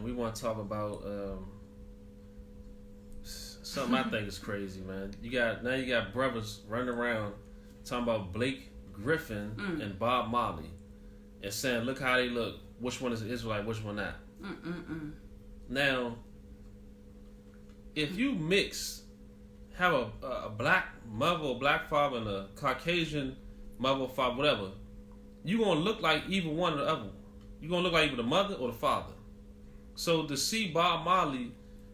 and we want to talk about something I think is crazy, man. You got brothers running around talking about Blake Griffin and Bob Marley, and saying, "Look how they look. Which one is an Israelite? Which one not?" Now, if you have a black mother or black father and a Caucasian mother or father, whatever, you gonna look like either one or the other. You gonna look like either the mother or the father. So to see Bob Marley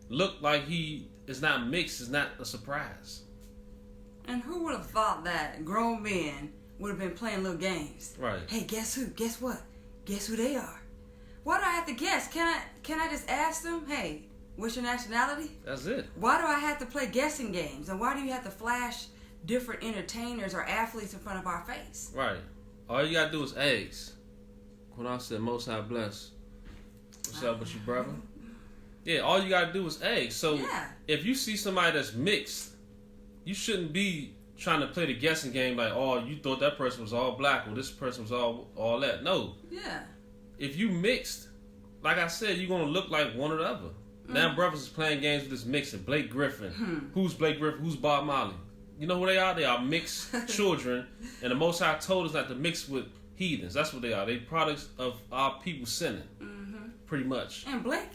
look like he is not mixed is not a surprise. And who would have thought that grown men would have been playing little games? Right. Hey, guess who? Guess what? Guess who they are? Why do I have to guess? Can I just ask them, hey, what's your nationality? That's it. Why do I have to play guessing games? And why do you have to flash different entertainers or athletes in front of our face? Right. All you gotta do is ask. When I said Most High bless, what's up with you, brother? Yeah, all you gotta do is ask. So if you see somebody that's mixed, you shouldn't be trying to play the guessing game like, oh, you thought that person was all black or this person was all that. No. Yeah. If you mixed, like I said, you're gonna look like one or the other. Now brothers is playing games with this mixing. Blake Griffin. Who's Blake Griffin? Who's Bob Marley? You know who they are? They are mixed children, and the Most High told us not to mix with heathens. That's what they are. They products of our people sinning, pretty much. And Blake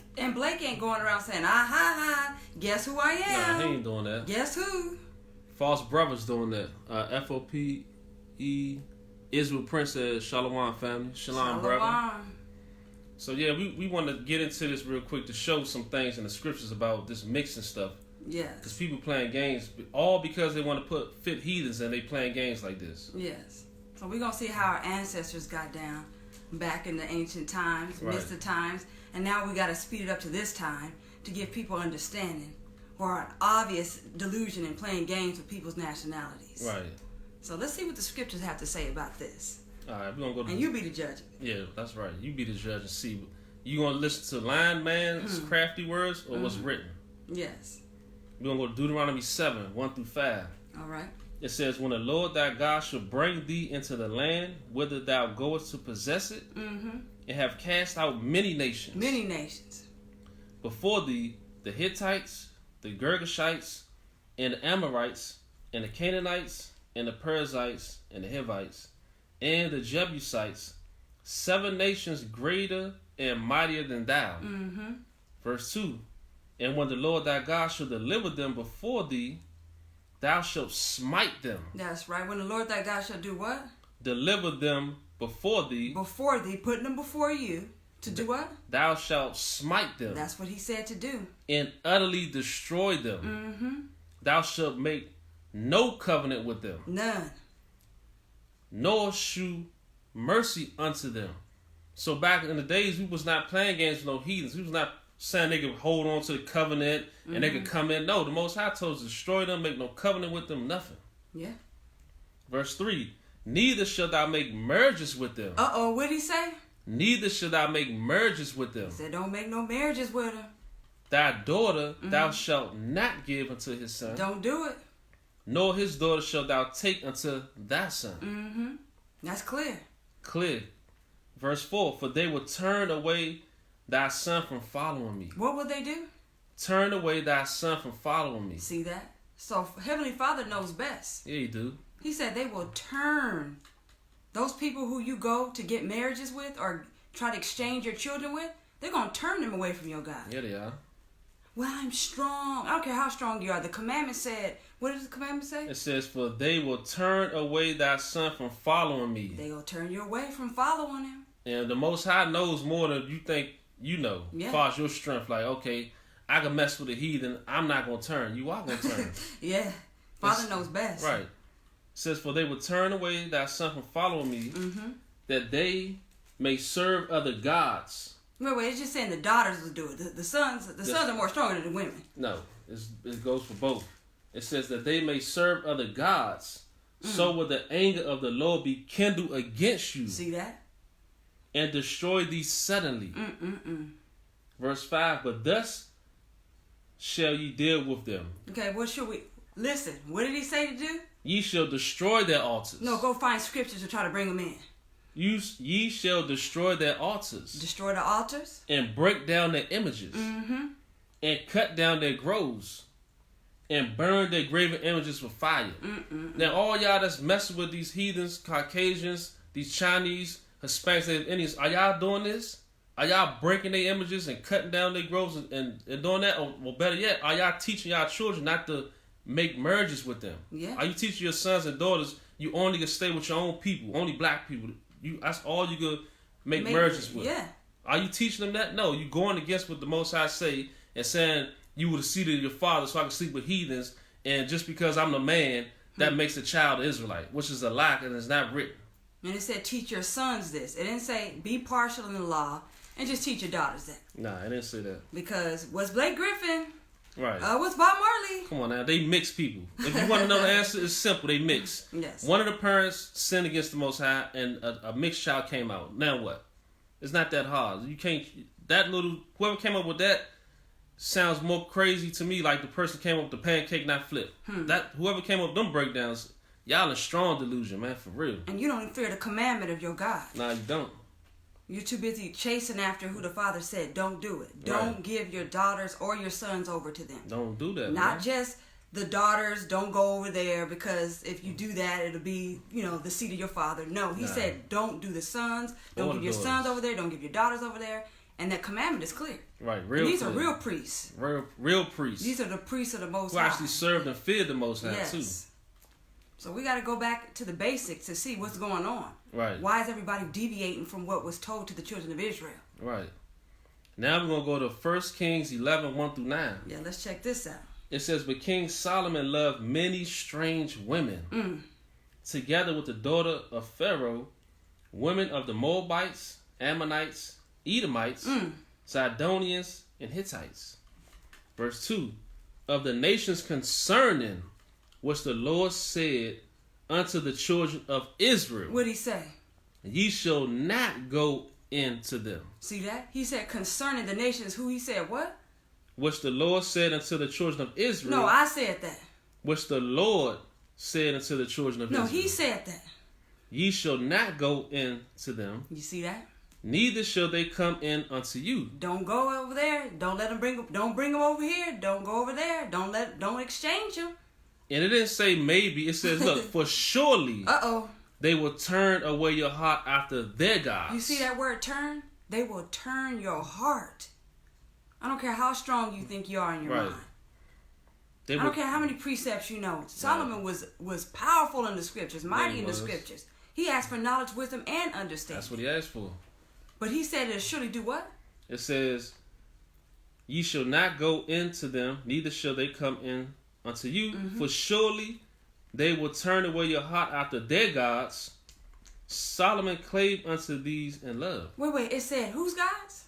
ain't going around saying, ha, guess who I am? Nah, he ain't doing that. Guess who? False brothers doing that. FOPE, Israel Princess, Shalom family, Shalom brother. So yeah, we want to get into this real quick to show some things in the scriptures about this mixing stuff. Yes. Because people playing get all because they want to fit heathens and they playing games like this. Yes. So we're going to see how our ancestors got down back in the ancient times, mystic times, and now we got to speed it up to this time to give people understanding or an obvious delusion in playing games with people's nationalities. Right. So let's see what the scriptures have to say about this. All right, we're going to go. And you be the judge. Yeah, that's right. You be the judge and see. You going to listen to lying man's crafty words or what's written? Yes. We're going to go to Deuteronomy 7, 1 through 5. All right. It says, when the Lord thy God shall bring thee into the land, whither thou goest to possess it, and have cast out many nations. Many nations. Before thee, the Hittites, the Girgashites, and the Amorites, and the Canaanites, and the Perizzites, and the Hivites, and the Jebusites, 7 nations greater and mightier than thou. Verse 2. And when the Lord thy God shall deliver them before thee, thou shalt smite them. That's right. When the Lord thy God shall do what? Deliver them before thee. Before thee, putting them before you. To do what? Thou shalt smite them. That's what he said to do. And utterly destroy them. Thou shalt make no covenant with them. None. Nor shew mercy unto them. So back in the days, we was not playing games with no heathens. We was not saying they could hold on to the covenant and they could come in. No, the Most High told us to destroy them, make no covenant with them, nothing. Yeah. Verse 3. Neither shalt thou make marriages with them. What did he say? Neither shalt thou make marriages with them. He said, don't make no marriages with them. Thy daughter thou shalt not give unto his son. Don't do it. Nor his daughter shalt thou take unto thy son. That's clear. Clear. Verse 4. For they will turn away thy son from following me. What will they do? Turn away thy son from following me. See that? So Heavenly Father knows best. Yeah, he do. He said they will turn. Those people who you go to get marriages with or try to exchange your children with, they're going to turn them away from your God. Yeah, they are. Well, I'm strong. I don't care how strong you are. The commandment said, what does the commandment say? It says, for they will turn away thy son from following me. They will turn you away from following him. And the Most High knows more than you think you know. Yeah. As far as your strength, like, okay, I can mess with a heathen. I'm not going to turn. You are going to turn. Yeah. Father knows best. Right. It says, for they will turn away thy son from following me, that they may serve other gods. Wait, it's just saying the daughters will do it. The sons are more stronger than the women. No, it goes for both. It says that they may serve other gods, so will the anger of the Lord be kindled against you. See that? And destroy thee suddenly. Verse 5, but thus shall ye deal with them. Okay, what should we... Listen, what did he say to do? Ye shall destroy their altars. No, go find scriptures to try to bring them in. Ye shall destroy their altars. Destroy the altars. And break down their images. Mm-hmm. And cut down their groves. And burn their graven images with fire. Mm-mm. Now all y'all that's messing with these heathens, Caucasians, these Chinese, Hispanics, and Indians, are y'all doing this? Are y'all breaking their images and cutting down their groves and doing that? Or well, better yet, are y'all teaching y'all children not to make marriages with them? Yeah. Are you teaching your sons and daughters you only can stay with your own people, only black people? That's all you can make marriages with. Yeah. Are you teaching them that? No, you going against what the Most High say and saying you were the seed of your father so I can sleep with heathens, and just because I'm the man, that makes a child an Israelite, which is a lie and it's not written. And it said teach your sons this. It didn't say be partial in the law and just teach your daughters that. Nah, it didn't say that. Because was Blake Griffin? Right. Was Bob Marley? Come on now, they mix people. If you want to know the answer, it's simple. They mix. Yes. One of the parents sinned against the Most High, and a mixed child came out. Now what? It's not that hard. You can't. Whoever came up with that sounds more crazy to me. Like the person came up with the pancake not flip. Whoever came up with them breakdowns, y'all in strong delusion, man, for real. And you don't even fear the commandment of your God. Nah, you don't. You're too busy chasing after who the Father said, don't do it. Don't give your daughters or your sons over to them. Don't do that, Not man. just the daughters, don't go over there because if you do that, it'll be, the seed of your father. No, he said, don't do the sons. Don't give your sons over there. Don't give your daughters over there. And that commandment is clear. Right, these are real priests. Real priests. These are the priests of the Most Who High. actually served and feared the Most High, yes. too. So we got to go back to the basics to see what's going on. Right. Why is everybody deviating from what was told to the children of Israel? Right. Now we're going to go to 1 Kings 11, 1 through 9. Yeah, let's check this out. It says, but King Solomon loved many strange women, together with the daughter of Pharaoh, women of the Moabites, Ammonites, Edomites, Zidonians, and Hittites. Verse 2, of the nations concerning which the Lord said unto the children of Israel. What'd he say? Ye shall not go into them. See that? He said concerning the nations. Who he said what? Which the Lord said unto the children of Israel. No, I said that. Which the Lord said unto the children of Israel. No, he said that. Ye shall not go into them. You see that? Neither shall they come in unto you. Don't go over there. Don't let them don't bring them over here. Don't go over there. Don't exchange them. And it didn't say maybe. It says, look, for surely they will turn away your heart after their gods. You see that word turn? They will turn your heart. I don't care how strong you think you are in your mind. I don't care how many precepts you know. Solomon was powerful in the scriptures, mighty in the scriptures. He asked for knowledge, wisdom, and understanding. That's what he asked for. But he said it'll surely do what? It says, ye shall not go into them, neither shall they come in unto you, for surely they will turn away your heart after their gods. Solomon clave unto these in love. Wait, it said whose gods?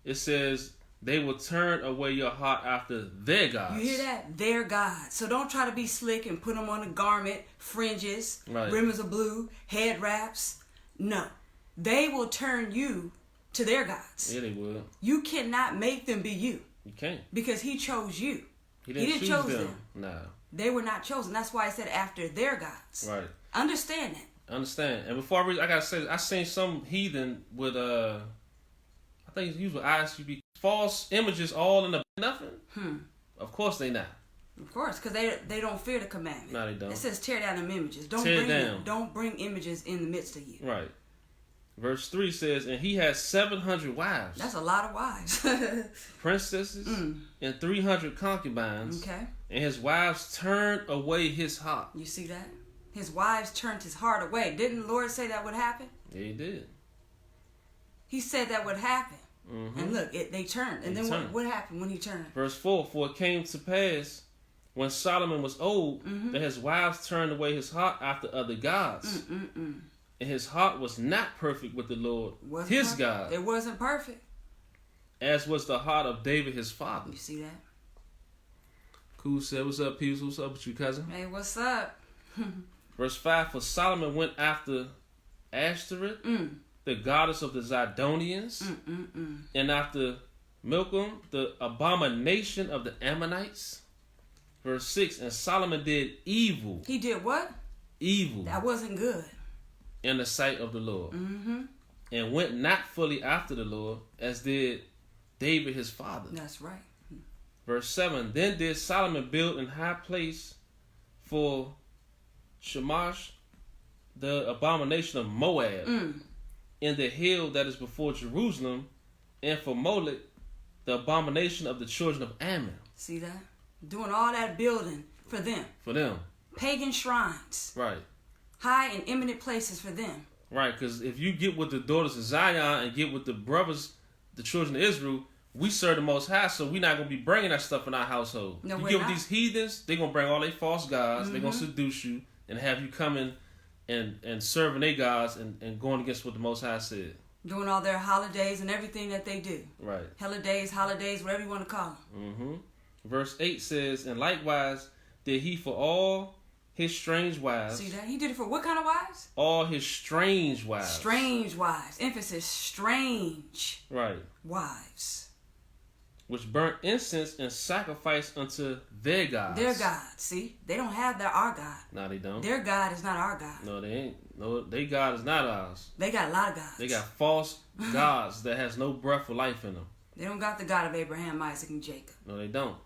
It says they will turn away your heart after their gods. You hear that? Their gods. So don't try to be slick and put them on a garment, fringes, ribbons of blue, head wraps. No. They will turn you to their gods. Yeah, they will. You cannot make them be you. You can't. Because he chose you. He didn't choose them. No. They were not chosen. That's why I said after their gods. Right. Understand that. Understand. And before I read, I gotta say, I seen some heathen with I think it's used with ISUB, false images all in the nothing. Of course they not. Of course, because they don't fear the commandment. No, they don't. It says tear down them images. Don't bring images in the midst of you. Right. Verse 3 says, and he had 700 wives. That's a lot of wives. Princesses and 300 concubines. Okay. And his wives turned away his heart. You see that? His wives turned his heart away. Didn't the Lord say that would happen? Yeah, he did. He said that would happen. And look, they turned. And then what happened when he turned? Verse 4, for it came to pass when Solomon was old that his wives turned away his heart after other gods. And his heart was not perfect with the Lord, his God. It wasn't perfect. As was the heart of David, his father. You see that? Cool said, what's up, peeps? What's up with you, cousin? Hey, what's up? Verse 5, for Solomon went after Ashtoreth, the goddess of the Zidonians, and after Milcom, the abomination of the Ammonites. Verse 6, and Solomon did evil. He did what? Evil. That wasn't good. in the sight of the Lord, Mm-hmm. and went not fully after the Lord, as did David his father. That's right. Verse 7, then did Solomon build an high place for Shamash, the abomination of Moab, in the hill that is before Jerusalem, and for Molech, the abomination of the children of Ammon. See that? Doing all that building for them. For them. Pagan shrines. Right. High and eminent places for them. Right, because if you get with the daughters of Zion and get with the brothers, the children of Israel, we serve the Most High, so we're not going to be bringing that stuff in our household. No, you we're get not. with these heathens, they're going to bring all their false gods, they're going to seduce you, and have you coming and serving their gods and going against what the Most High said. Doing all their holidays and everything that they do. Right. Holidays, whatever you want to call them. Mm-hmm. Verse 8 says, and likewise did he for all his strange wives. See that? He did it for what kind of wives? All his strange wives. Strange wives. Emphasis, strange. Right. Wives. Which burnt incense and sacrificed unto their gods. Their God. See? They don't have our God. No, they don't. Their God is not our God. No, they ain't. No, their God is not ours. They got a lot of gods. They got false gods that has no breath of life in them. They don't got the God of Abraham, Isaac, and Jacob. No, they don't.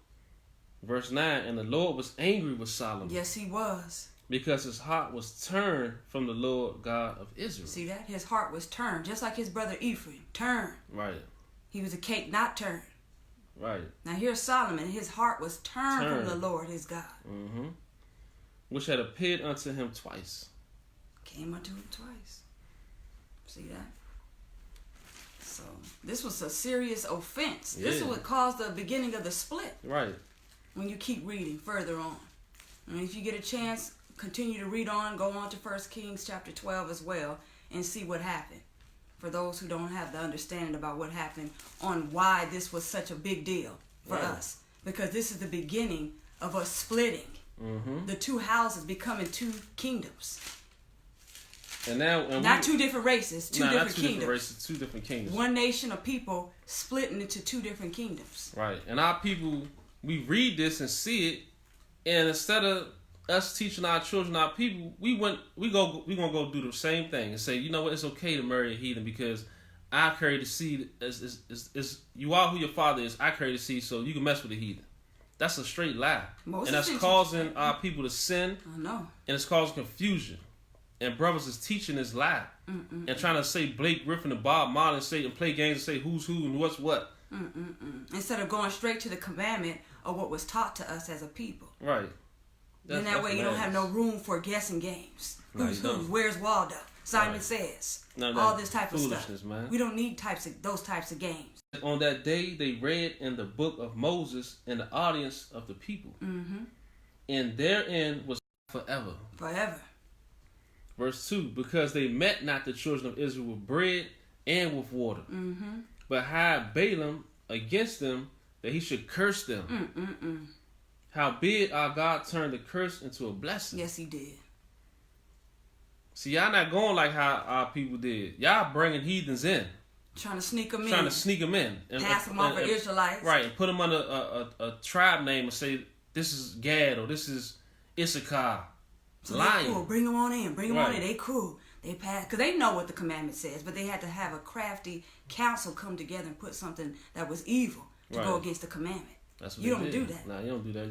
Verse 9, and the Lord was angry with Solomon. Yes, he was. Because his heart was turned from the Lord God of Israel. See that? His heart was turned, just like his brother Ephraim. Turned. Right. He was a cake not turned. Right. Now here's Solomon. His heart was turned from the Lord, his God. Mm-hmm. Which had appeared unto him twice. Came unto him twice. See that? So this was a serious offense. Yeah. This is what caused the beginning of the split. Right. When you keep reading further on. And if you get a chance, continue to read on. Go on to 1 Kings chapter 12 as well and see what happened. For those who don't have the understanding about what happened on why this was such a big deal for us. Because this is the beginning of us splitting. Mm-hmm. The two houses becoming two kingdoms. And now, not two different races, two different not two kingdoms. Different races, two different kingdoms. One nation of people splitting into two different kingdoms. Right. And our people, we read this and see it, and instead of us teaching our children, our people, we gonna go do the same thing and say, you know what, it's okay to marry a heathen because I carry the seed. Is you are who your father is. I carry the seed, so you can mess with the heathen. That's a straight lie, and that's causing our people to sin. I know, and it's causing confusion. And brothers is teaching this lie and trying to say Blake Griffin and Bob Marley and play games and say who's who and what's what. Instead of going straight to the commandment of what was taught to us as a people. Right. Then that way you don't have no room for guessing games. Who's who? Where's Waldo? Simon Says. All this type of stuff. Man. We don't need those types of games. On that day they read in the book of Moses in the audience of the people. And therein was forever. Forever. Verse 2, because they met not the children of Israel with bread and with water, but hired Balaam against them that he should curse them. Howbeit our God turned the curse into a blessing. Yes, he did. See, y'all not going like how our people did. Y'all bringing heathens in. Trying to sneak them in. Trying to sneak them in. And pass them off for Israelites. Right, and put them under a tribe name and say, this is Gad or this is Issachar. So they cool. Bring them on in. Bring them on in. They cool. They pass because they know what the commandment says, but they had to have a crafty council come together and put something that was evil to go against the commandment. That's what you don't do that. Nah, you don't do that.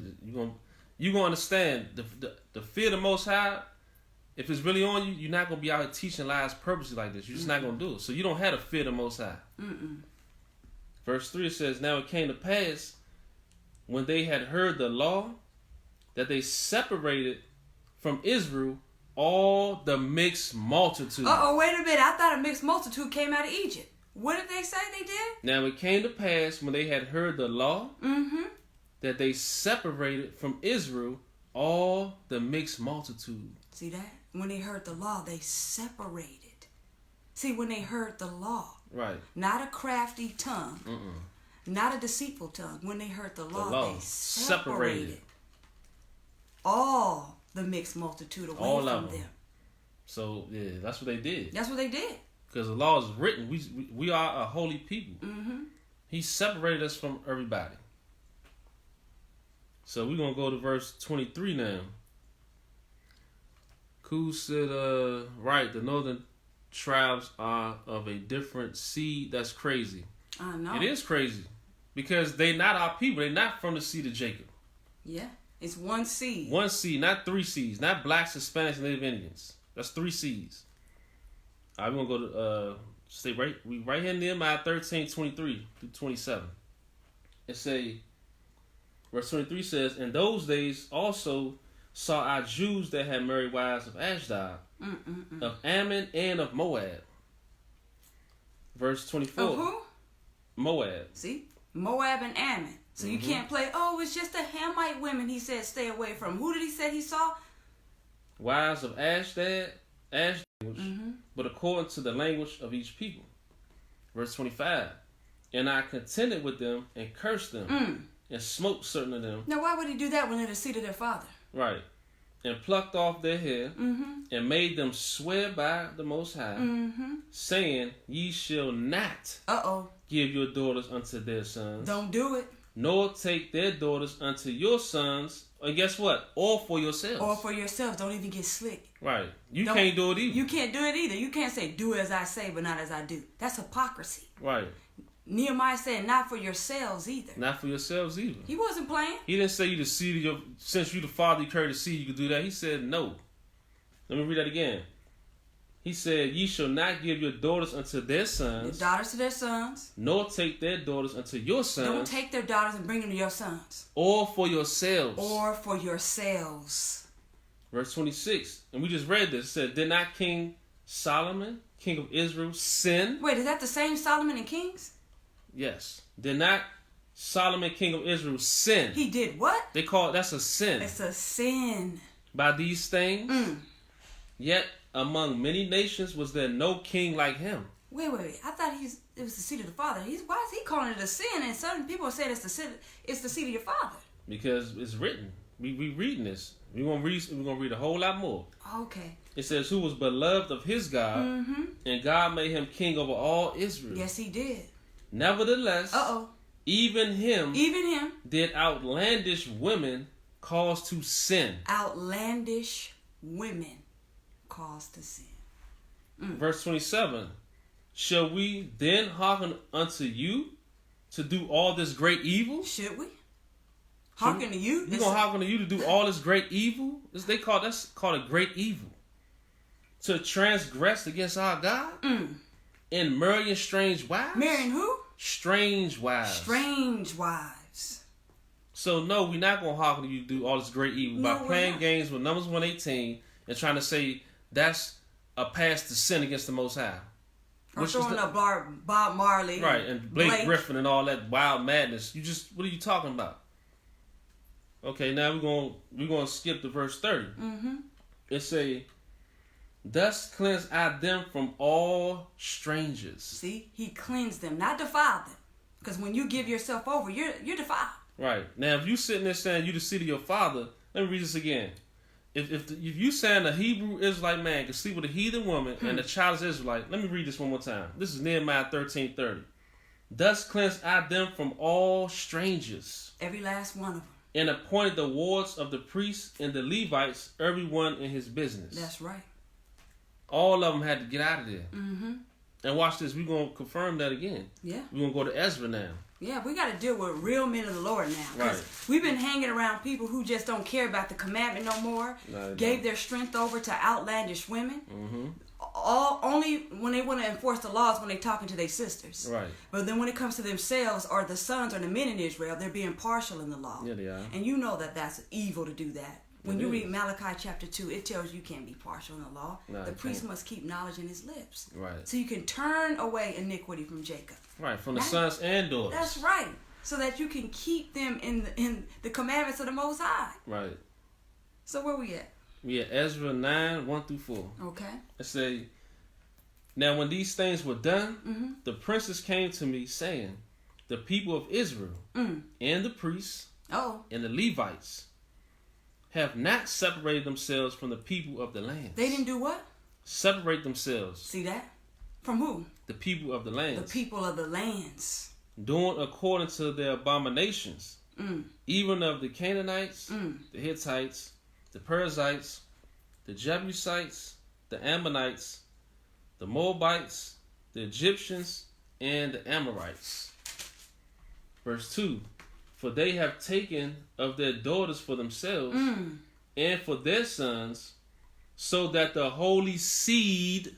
You gonna understand the fear of the Most High. If it's really on you, you're not gonna be out here teaching lies purposely like this. You're just not gonna do it. So you don't have to fear the Most High. Verse 3 says, now it came to pass when they had heard the law that they separated from Israel all the mixed multitude. Wait a minute. I thought a mixed multitude came out of Egypt. What did they say they did? Now it came to pass when they had heard the law that they separated from Israel all the mixed multitude. See that? When they heard the law, they separated. See, when they heard the law. Right. Not a crafty tongue. Not a deceitful tongue. When they heard the law, they separated all the mixed multitude away from them. So, yeah, that's what they did. That's what they did. Because the law is written. We are a holy people. He separated us from everybody. So we're going to go to verse 23 now. Who said, right, the northern tribes are of a different seed? That's crazy. I know. It is crazy. Because they not our people. They're not from the seed of Jacob. Yeah. It's one seed. One seed, not three seeds. Not blacks, Hispanics, and Native Indians. That's 3 seeds. All right, we're going to go to, stay right here in Nehemiah 13, 23 through 27. It say, verse 23 says, in those days also saw I Jews that had married wives of Ashdod, of Ammon, and of Moab. Verse 24. Of who? Moab. See? Moab and Ammon. So you can't play, oh, it's just the Hamite women he said stay away from. Who did he say he saw? Wives of Ashdod, but according to the language of each people. Verse 25. And I contended with them and cursed them and smote certain of them. Now, why would he do that when they're the seed of their father? Right. And plucked off their hair and made them swear by the Most High, saying, ye shall not give your daughters unto their sons. Don't do it. Nor take their daughters unto your sons. And guess what? Or for yourselves. Or for yourselves. Don't even get slick. Right. You can't do it either. You can't do it either. You can't say, do as I say, but not as I do. That's hypocrisy. Right. Nehemiah said, not for yourselves either. Not for yourselves either. He wasn't playing. He didn't say you the seed of your, since you the father, you carry the seed, you could do that. He said no. Let me read that again. He said, ye shall not give your daughters unto their sons. Your daughters to their sons. Nor take their daughters unto your sons. Don't take their daughters and bring them to your sons. Or for yourselves. Or for yourselves. Verse 26. And we just read this. It said, did not King Solomon, king of Israel, sin? Wait, is that the same Solomon and Kings? Yes. Did not Solomon, king of Israel, sin? He did what? They call it, that's a sin. It's a sin. By these things? Yet among many nations was there no king like him. Wait. I thought it was the seed of the father. Why is he calling it a sin? And certain people are saying it's the seed of your father. Because it's written. We reading this. We're gonna read a whole lot more. Okay. It says, who was beloved of his God, and God made him king over all Israel. Yes, he did. Nevertheless, even him did outlandish women cause to sin. Outlandish women cause to sin. Verse 27. Shall we then hearken unto you to do all this great evil? Should we? Hearken to you? You gonna hearken to you to do all this great evil? That's called a great evil. To transgress against our God? And marrying strange wives? Marrying who? Strange wives. Strange wives. So no, we're not gonna hearken to you to do all this great evil by playing games with Numbers 118 and trying to say that's a pass to sin against the Most High. Or throwing up Bob Marley. Right, and Blake Griffin and all that wild madness. What are you talking about? Okay, now we're gonna skip to verse 30. It say, thus cleanse I them from all strangers. See, he cleansed them, not defiled them. Because when you give yourself over, you're defiled. Right. Now, if you sitting there saying you the seed of your father, let me read this again. If you saying a Hebrew Israelite man can sleep with a heathen woman and a childless Israelite, let me read this one more time. This is Nehemiah 13:30. Thus cleanse I them from all strangers. Every last one of them. And appointed the wards of the priests and the Levites, everyone in his business. That's right. All of them had to get out of there. And watch this. We're going to confirm that again. Yeah. We're going to go to Ezra now. Yeah, we got to deal with real men of the Lord now. Right. We've been hanging around people who just don't care about the commandment no more. Gave their strength over to outlandish women. Only when they want to enforce the laws when they're talking to their sisters. Right. But then when it comes to themselves or the sons or the men in Israel, they're being partial in the law. Yeah, they are. And you know that that's evil to do that. When you read Malachi chapter 2, it tells you can't be partial in the law. The priest must keep knowledge in his lips. Right. So you can turn away iniquity from Jacob. Right, from the sons and daughters. That's right. So that you can keep them in the commandments of the Most High. Right. So where we at? We at Ezra 9, 1 through 4. Okay. It say, now when these things were done, the princes came to me saying, the people of Israel and the priests and the Levites have not separated themselves from the people of the land. They didn't do what? Separate themselves. See that? From who? The people of the lands. The people of the lands. Doing according to their abominations, even of the Canaanites, the Hittites, the Perizzites, the Jebusites, the Ammonites, the Moabites, the Egyptians, and the Amorites. Verse 2. For they have taken of their daughters for themselves and for their sons, so that the holy seed,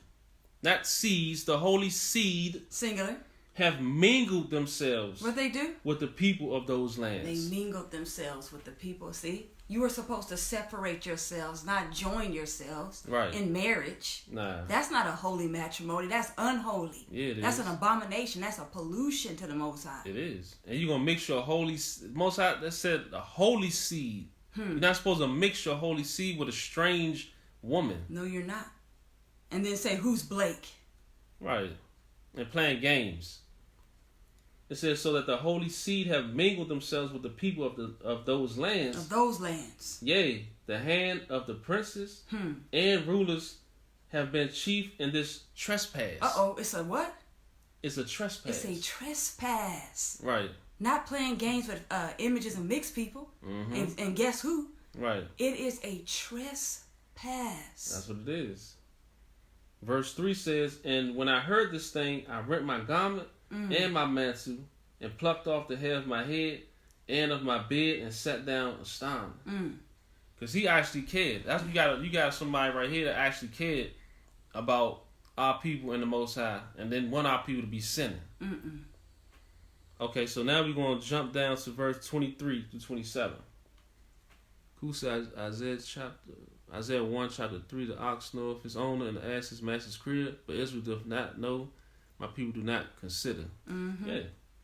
not seeds, the holy seed, singular, have mingled themselves. What they do? With the people of those lands. They mingled themselves with the people. See? You were supposed to separate yourselves, not join yourselves in marriage. Nah. That's not a holy matrimony. That's unholy. Yeah, That's an abomination. That's a pollution to the Most High. It is. And you're going to mix your holy... Most High, that said, a holy seed. You're not supposed to mix your holy seed with a strange woman. No, you're not. And then say, who's Blake? Right. And playing games. It says, so that the holy seed have mingled themselves with the people of those lands. Of those lands. Yea, the hand of the princes and rulers have been chief in this trespass. Uh-oh, it's a what? It's a trespass. It's a trespass. Right. Not playing games with images of mixed people. And guess who? Right. It is a trespass. That's what it is. Verse 3 says, and when I heard this thing, I rent my garment and my mantle, and plucked off the hair of my head and of my beard, and sat down astounded. Because he actually cared. That's you got somebody right here that actually cared about our people and the Most High, and then want our people to be sinning. Okay, so now we're going to jump down to verse 23 to 27. Who says Isaiah 1, chapter 3, the ox knoweth his owner, and the ass his master's crib, but Israel doth not know, my people do not consider.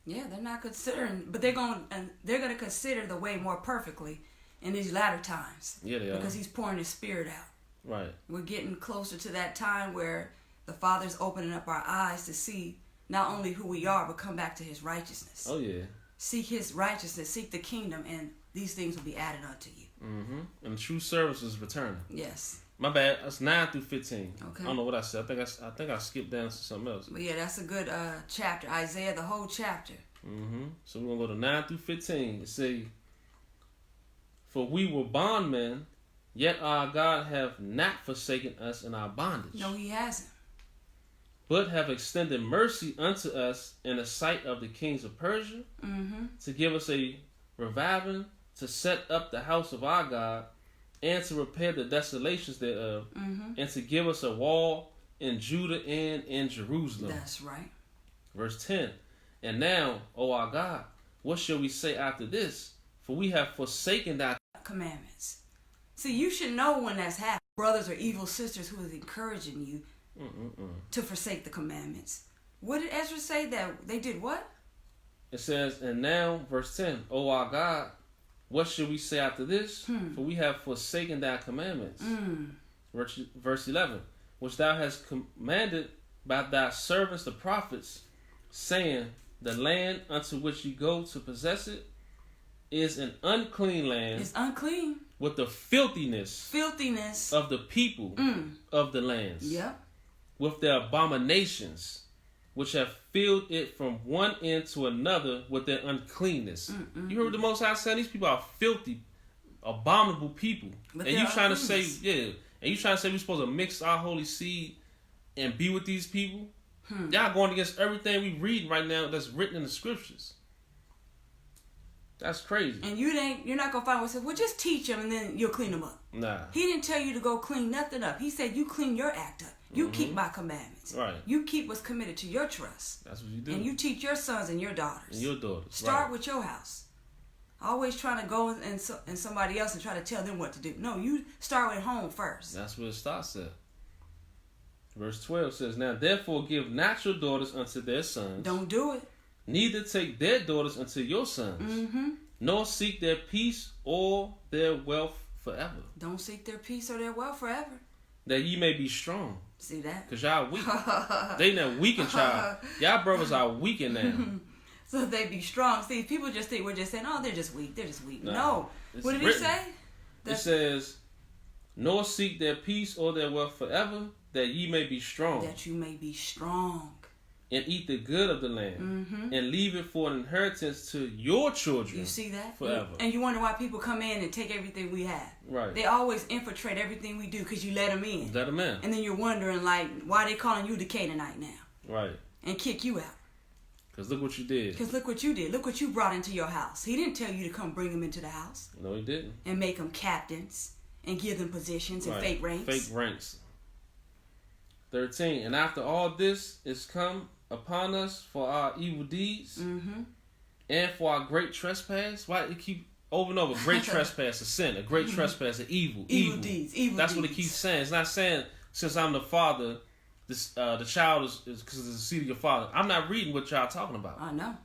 Yeah, they're not considering, but they're going to consider the way more perfectly in these latter times. Yeah, they are. Because he's pouring his spirit out. Right. We're getting closer to that time where the Father's opening up our eyes to see not only who we are, but come back to his righteousness. Oh, yeah. Seek his righteousness, seek the kingdom, and these things will be added unto you. And true service is returning. Yes. My bad. That's 9 through 15. Okay. I don't know what I said. I think I skipped down to something else. But yeah, that's a good chapter. Isaiah, the whole chapter. So we're going to go to 9 through 15. It say, for we were bondmen, yet our God have not forsaken us in our bondage. No, he hasn't. But have extended mercy unto us in the sight of the kings of Persia, to give us a reviving, to set up the house of our God, and to repair the desolations thereof, and to give us a wall in Judah and in Jerusalem. That's right. Verse 10. And now, O our God, what shall we say after this? For we have forsaken thy commandments. See, you should know when that's happening. Brothers or evil sisters who is encouraging you to forsake the commandments. What did Ezra say that they did what? It says, and now, verse 10, O our God, what shall we say after this? For we have forsaken thy commandments. Verse 11, which thou hast commanded by thy servants the prophets, saying, the land unto which ye go to possess it is an unclean land. It's unclean. With the filthiness of the people of the lands. Yep. With their abominations, which have filled it from one end to another with their uncleanness. You heard what the Most High said? These people are filthy, abominable people. And you trying to say, and you trying to say we're supposed to mix our holy seed and be with these people? Y'all going against everything we read right now that's written in the scriptures. That's crazy. And you're not gonna find what's well, just teach them and then you'll clean them up. Nah. He didn't tell you to go clean nothing up. He said you clean your act up. You keep my commandments. Right. You keep what's committed to your trust. That's what you do. And you teach your sons and your daughters. And your daughters. Start with your house. Always trying to go and somebody else and try to tell them what to do. No, you start with home first. That's where it starts at. Verse 12 says, now therefore give not your daughters unto their sons. Don't do it. Neither take their daughters unto your sons. Nor seek their peace or their wealth forever. Don't seek their peace or their wealth forever. That ye may be strong. See that? Because y'all weak. They not weakened y'all. Y'all brothers are weakened now. So they be strong. See, people just think we're just saying, oh, they're just weak. They're just weak. Nah, no. What did he say? It says, nor seek their peace or their wealth forever, that ye may be strong. That you may be strong. and eat the good of the land, and leave it for an inheritance to your children. You see that? Forever. And you wonder why people come in and take everything we have. Right. They always infiltrate everything we do because you let them in. Let them in. And then you're wondering, like, why they calling you the Canaanite now? Right. And kick you out. Because look what you did. Because look what you did. Look what you brought into your house. He didn't tell you to come bring them into the house. No, he didn't. And make them captains and give them positions and fake ranks. Fake ranks. 13. And after all this is come upon us for our evil deeds and for our great trespass. Why it keep over and over? Great trespass, a sin. A great trespass, an evil. Evil deeds. That's what it keeps saying. It's not saying since I'm the father, this the child is because it's the seed of your father. I'm not reading what y'all talking about. I know.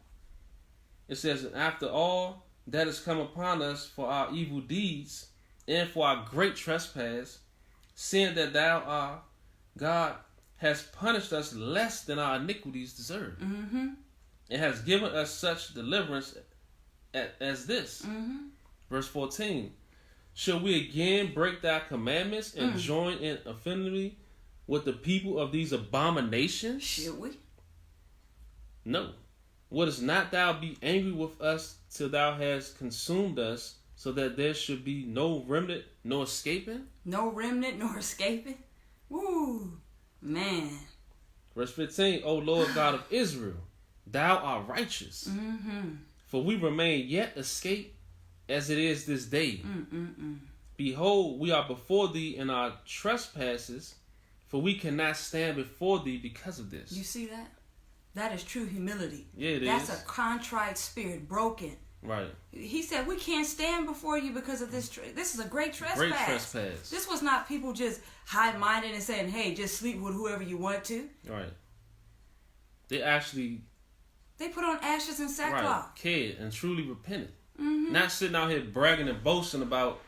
It says, and after all that has come upon us for our evil deeds and for our great trespass, seeing that thou art God has punished us less than our iniquities deserve, and has given us such deliverance as this. Verse 14, shall we again break thy commandments and join in affinity with the people of these abominations? Should we? No. Wouldst not thou be angry with us till thou hast consumed us, so that there should be no remnant nor escaping? No remnant nor escaping? Woo, man. Verse 15, O Lord God of Israel, thou art righteous. For we remain yet escaped as it is this day. Behold, we are before thee in our trespasses, for we cannot stand before thee because of this. You see that? That is true humility. Yeah, That's a contrite spirit, broken. Right. He said, we can't stand before you because of this. This is a great trespass. Great trespass. This was not people just high-minded and saying, hey, just sleep with whoever you want to. Right. They actually... They put on ashes and sackcloth. Right. Cared and truly repented. Not sitting out here bragging and boasting about,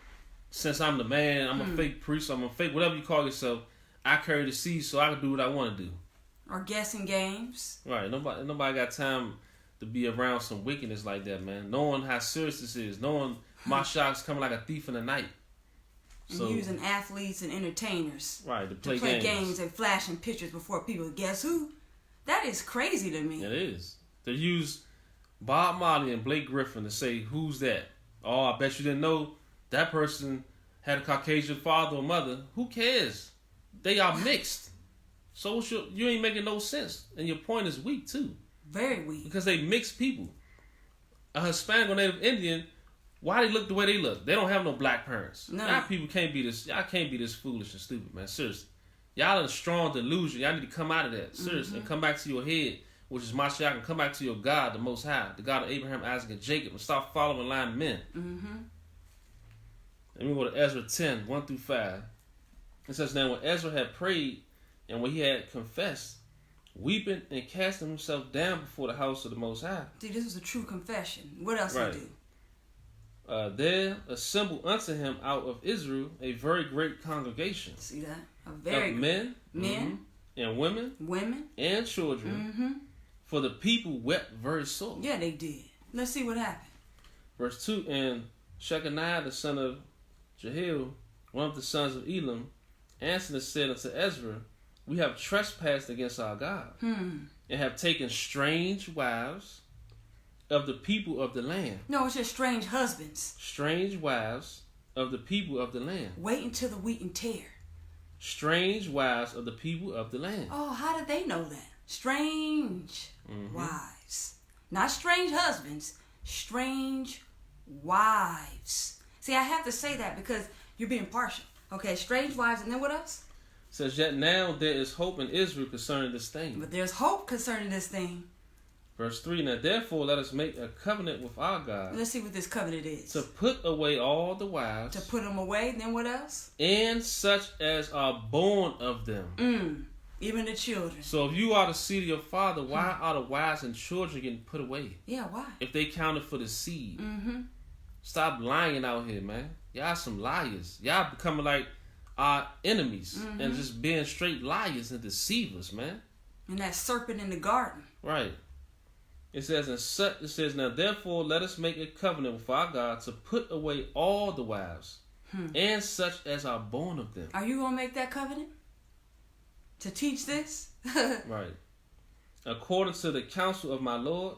since I'm the man, I'm a fake priest, I'm a fake, whatever you call yourself, I carry the seed so I can do what I want to do. Or guessing games. Right. Nobody got time to be around some wickedness like that, man. Knowing how serious this is. Knowing my shock's coming like a thief in the night. And using athletes and entertainers. Right, to play games and flashing pictures before people. Guess who? That is crazy to me. It is. They use Bob Marley and Blake Griffin to say, who's that? Oh, I bet you didn't know that person had a Caucasian father or mother. Who cares? They are mixed. So you ain't making no sense. And your point is weak, too. Very weak. Because they mix people. A Hispanic or Native Indian, why they look the way they look? They don't have no black parents. No. Y'all people can't be this. Y'all can't be this foolish and stupid, man. Seriously. Y'all in a strong delusion. Y'all need to come out of that. Seriously. And come back to your head, which is Mashiach, and come back to your God, the Most High, the God of Abraham, Isaac, and Jacob, and stop following lying men. Let me go to Ezra 10, 1 through 5. It says, now when Ezra had prayed, and when he had confessed, weeping and casting himself down before the house of the Most High. See, this was a true confession. What else he do? There assembled unto him out of Israel a very great congregation. See that? A very of men, and women, and children. For the people wept very sore. Yeah, they did. Let's see what happened. Verse 2, and Shechaniah the son of Jehiel, one of the sons of Elam, answered and said unto Ezra, we have trespassed against our God, and have taken strange wives of the people of the land. No, it's just strange husbands. Strange wives of the people of the land. Wait until the wheat and tear. Strange wives of the people of the land. Oh, how did they know that? Strange wives. Not strange husbands. Strange wives. See, I have to say that because you're being partial. Okay, strange wives, and then what else? Says, yet now there is hope in Israel concerning this thing. But there's hope concerning this thing. Verse 3, now therefore let us make a covenant with our God. Let's see what this covenant is. To put away all the wives. To put them away, then what else? And such as are born of them. Even the children. So if you are the seed of your father, why are the wives and children getting put away? Yeah, why? If they counted for the seed. Stop lying out here, man. Y'all some liars. Y'all becoming like our enemies and just being straight liars and deceivers, man. And that serpent in the garden. Right. It says, now therefore let us make a covenant with our God to put away all the wives and such as are born of them. Are you going to make that covenant? To teach this? Right. according to the counsel of my Lord,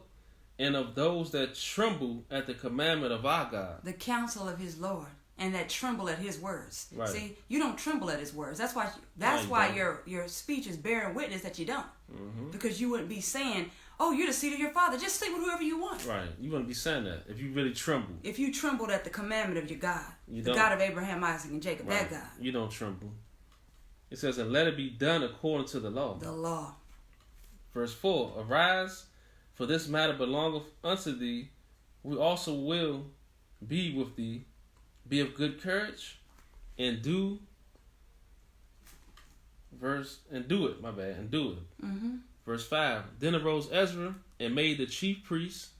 and of those that tremble at the commandment of our God. The counsel of his Lord, and that tremble at his words. Right. See, you don't tremble at his words. That's why your speech is bearing witness that you don't. Mm-hmm. Because you wouldn't be saying, oh, you're the seed of your father. Just sleep with whoever you want. Right. You wouldn't be saying that if you really tremble. If you trembled at the commandment of your God, the God of Abraham, Isaac, and Jacob, right. that God. You don't tremble. It says, and let it be done according to the law. The law. Verse 4, arise, for this matter belongeth unto thee. We also will be with thee. Be of good courage, and do it. Mm-hmm. Verse 5, then arose Ezra, and made the chief priests,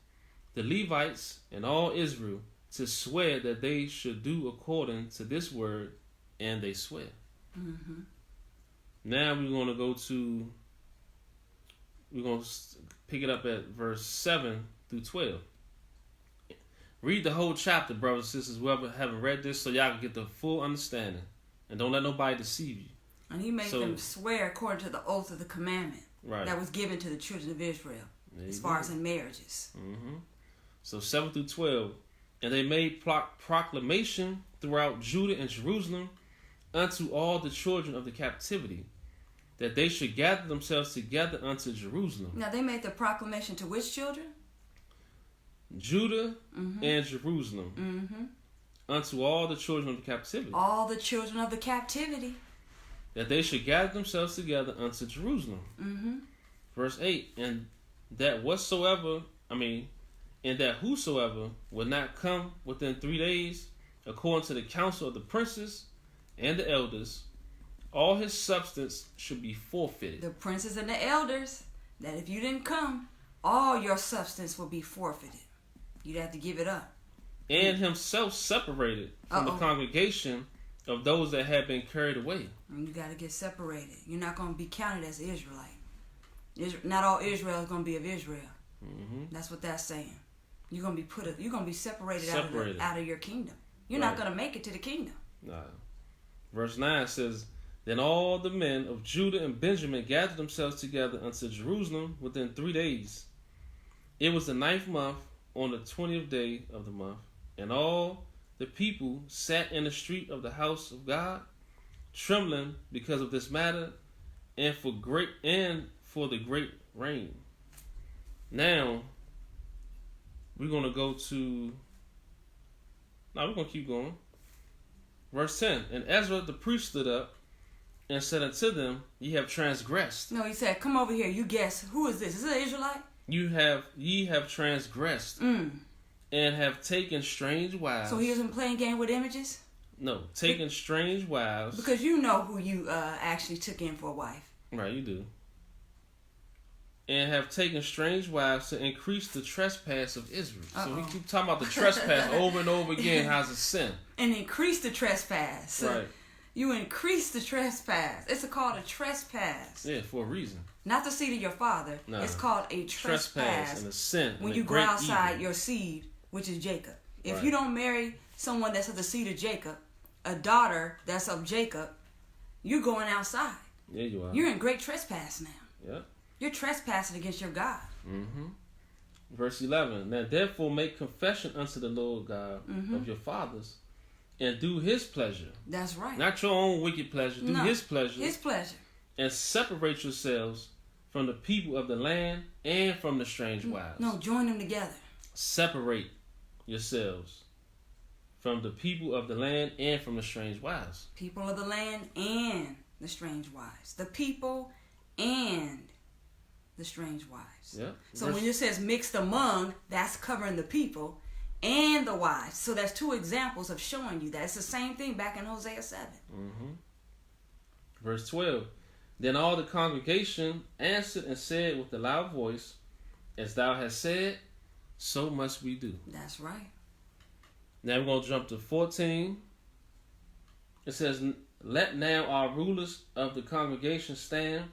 the Levites, and all Israel, to swear that they should do according to this word, and they swear. Mm-hmm. Now we're going to pick it up at verse 7 through 12. Read the whole chapter, brothers and sisters, whoever haven't read this, so y'all can get the full understanding. And don't let nobody deceive you. And he made them swear according to the oath of the commandment that was given to the children of Israel, as far as in marriages. Mm-hmm. So 7 through 12. And they made proclamation throughout Judah and Jerusalem unto all the children of the captivity, that they should gather themselves together unto Jerusalem. Now they made the proclamation to which children? Judah and Jerusalem. Mm-hmm. Unto all the children of the captivity. All the children of the captivity. That they should gather themselves together unto Jerusalem. Mm-hmm. Verse 8, and that whosoever would not come within 3 days, according to the counsel of the princes and the elders, all his substance should be forfeited. The princes and the elders, that if you didn't come, all your substance will be forfeited. You'd have to give it up. And himself separated from the congregation of those that had been carried away. And you got to get separated. You're not going to be counted as an Israelite. Not all Israel is going to be of Israel. Mm-hmm. That's what that's saying. You're going to be separated. Out of your kingdom. You're not going to make it to the kingdom. Nah. Verse 9 says, then all the men of Judah and Benjamin gathered themselves together unto Jerusalem within 3 days. It was the 9th month, on the 20th day of the month, and all the people sat in the street of the house of God, trembling because of this matter, and for the great rain. Now we're going to keep going. Verse 10, and Ezra the priest stood up and said unto them, ye have transgressed. No, he said, come over here. You guess, who is this? Is it an Israelite? Ye have transgressed and have taken strange wives. So he wasn't playing game with images? No, taking strange wives. Because you know who you actually took in for a wife. Right, you do. And have taken strange wives to increase the trespass of Israel. So we keep talking about the trespass over and over again. How's it sin? And increase the trespass. Right. You increase the trespass. It's called a trespass. Yeah, for a reason. Not the seed of your father. No. It's called a trespass. And a sin. When you go outside your seed, which is Jacob. If you don't marry someone that's of the seed of Jacob, a daughter that's of Jacob, you're going outside. Yeah, you are. You're in great trespass now. Yep. You're trespassing against your God. Mm-hmm. Verse 11. Now therefore make confession unto the Lord God of your fathers, and do his pleasure. That's right. Not your own wicked pleasure. Do his pleasure. His pleasure. And separate yourselves from the people of the land and from the strange wives. No, join them together. Separate yourselves from the people of the land and from the strange wives. People of the land and the strange wives. The people and the strange wives. Yeah. So when it says mixed among, that's covering the people and the wives. So that's two examples of showing you that. It's the same thing back in Hosea 7. Mm-hmm. Verse 12. Then all the congregation answered and said with a loud voice, as thou hast said, so must we do. That's right. Now we're going to jump to 14. It says, let now our rulers of the congregation stand,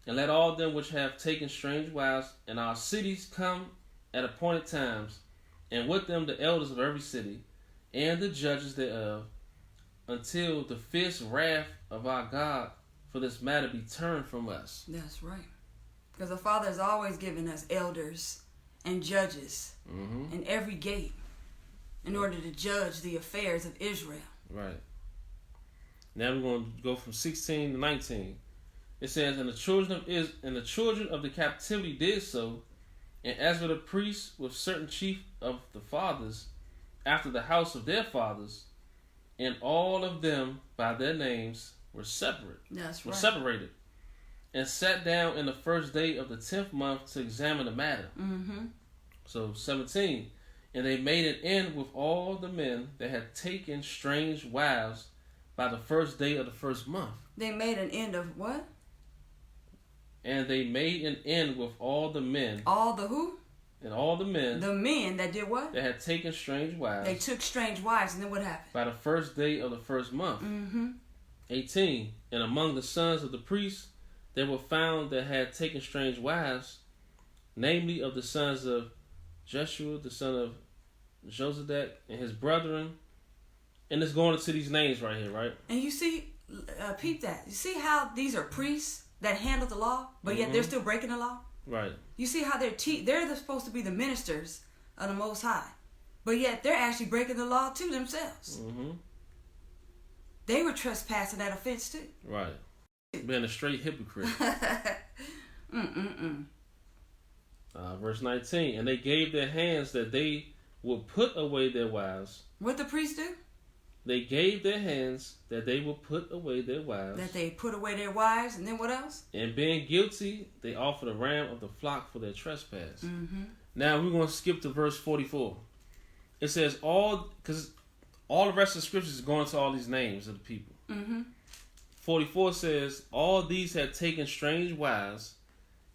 and let all them which have taken strange wives in our cities come at appointed times, and with them the elders of every city, and the judges thereof, until the fierce wrath of our God for this matter be turned from us. That's right. Because the Father has always given us elders and judges in every gate in order to judge the affairs of Israel. Right. Now we're going to go from 16 to 19. It says, and the children of the captivity did so, and Ezra the priest with certain chief of the fathers, after the house of their fathers, and all of them by their names were separate. That's were right. separated, and sat down in the first day of the 10th month to examine the matter. So 17, and they made an end with all the men that had taken strange wives by the first day of the first month. They made an end of what? And they made an end with all the men. All the who? And all the men. The men that did what? That had taken strange wives. They took strange wives, and then what happened? By the first day of the first month. 18. And among the sons of the priests, there were found that had taken strange wives, namely of the sons of Jeshua, the son of Jozadak, and his brethren. And it's going into these names right here, right? And you see, peep that. You see how these are priests that handle the law, but yet they're still breaking the law? Right. You see how they're supposed to be the ministers of the Most High, but yet they're actually breaking the law too themselves. They were trespassing that offense too. Right. Being a straight hypocrite. Verse 19. And they gave their hands that they would put away their wives. What the priests do? They gave their hands that they would put away their wives. That they put away their wives, and then what else? And being guilty, they offered a ram of the flock for their trespass. Now we're going to skip to verse 44. It says because all the rest of the scriptures is going to all these names of the people. 44 says, all these had taken strange wives,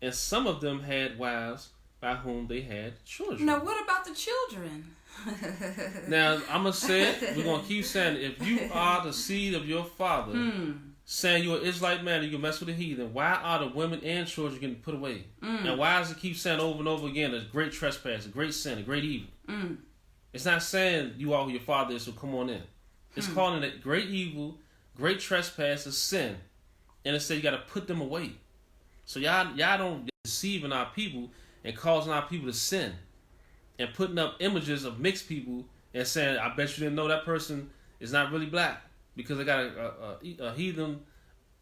and some of them had wives by whom they had children. Now what about the children? Now, I'm going to say it. We're going to keep saying it. If you are the seed of your father, saying you're an Israelite man and you can mess with the heathen, why are the women and children getting put away? And why does it keep saying over and over again, a great trespass, a great sin, a great evil? It's not saying you are who your father is, so come on in. It's calling it great evil, great trespass, a sin. And it says you got to put them away. So y'all don't deceiving our people and causing our people to sin. And putting up images of mixed people and saying, I bet you didn't know that person is not really black because they got a heathen,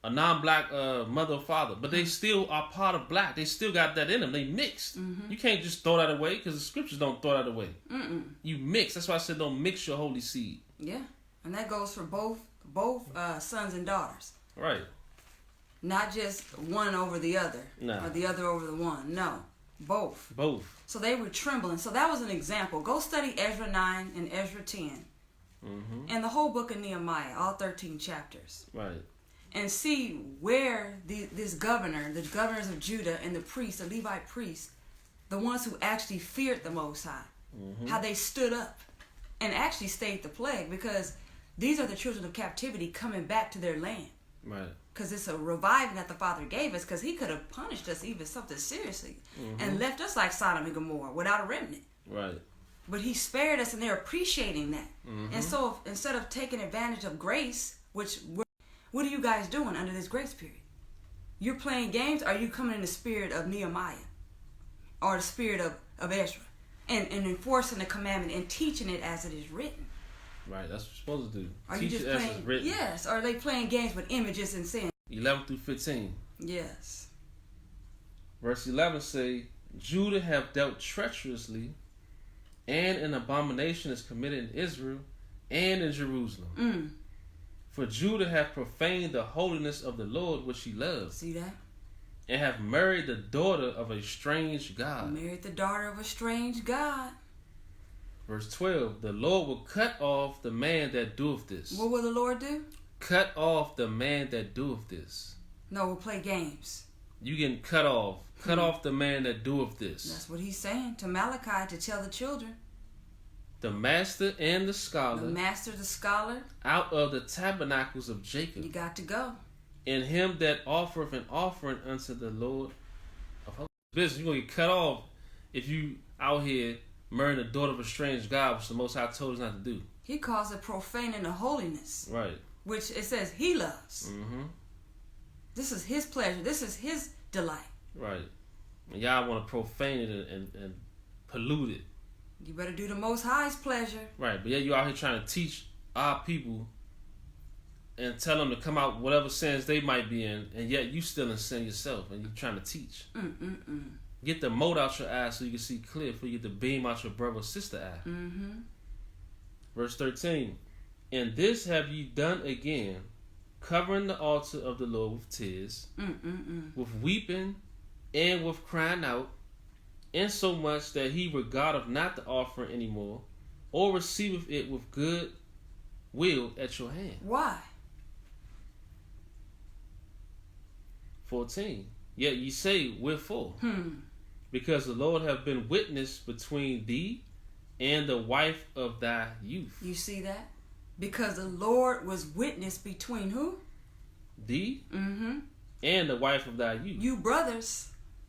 a non-black mother or father. But they still are part of black. They still got that in them. They mixed. You can't just throw that away because the scriptures don't throw that away. You mix. That's why I said don't mix your holy seed. Yeah. And that goes for both sons and daughters. Right. Not just one over the other. No. Or the other over the one. No. Both. So they were trembling. So that was an example. Go study Ezra 9 and Ezra 10. And the whole book of Nehemiah, all 13 chapters. Right. And see where the governors of Judah and the priests, the Levite priests, the ones who actually feared the Most High, how they stood up and actually stayed the plague, because these are the children of captivity coming back to their land. Right. Because it's a reviving that the Father gave us, because he could have punished us even something seriously and left us like Sodom and Gomorrah without a remnant. Right. But he spared us, and they're appreciating that. And so instead of taking advantage of grace, what are you guys doing under this grace period? You're playing games, or are you coming in the spirit of Nehemiah or the spirit of Ezra and enforcing the commandment and teaching it as it is written? Right, that's what you're supposed to do. Are Teach you just it as playing? it's written. Yes. Or are they playing games with images and sin? 11 through 15. Yes. Verse 11 say, Judah have dealt treacherously, and an abomination is committed in Israel and in Jerusalem. For Judah hath profaned the holiness of the Lord which he loves. See that? And have married the daughter of a strange God. Married the daughter of a strange God. Verse 12, the Lord will cut off the man that doeth this. What will the Lord do? Cut off the man that doeth this. No, we'll play games. You getting cut off. Cut off the man that doeth this. That's what he's saying to Malachi, to tell the children. The master and the scholar. The master, the scholar. Out of the tabernacles of Jacob. You got to go. And him that offereth an offering unto the Lord of hosts. Business, you're going to get cut off if you out here marrying the daughter of a strange God, which the Most High told us not to do. He calls it profaning the holiness. Right. Which it says he loves. This is his pleasure. This is his delight. Right. And y'all want to profane it and pollute it. You better do the Most High's pleasure. Right, but yeah, you out here trying to teach our people and tell them to come out whatever sins they might be in, and yet you still in sin yourself, and you trying to teach. Get the mote out your eye so you can see clear, before you get the beam out your brother or sister eye. Verse 13. And this have ye done again, covering the altar of the Lord with tears, with weeping, and with crying out, insomuch that he regardeth not the offering any more, or receiveth it with good will at your hand. Why? 14. Yet ye say, wherefore? Because the Lord hath been witness between thee and the wife of thy youth. You see that? Because the Lord was witness between who? Thee and the wife of thy youth. You brothers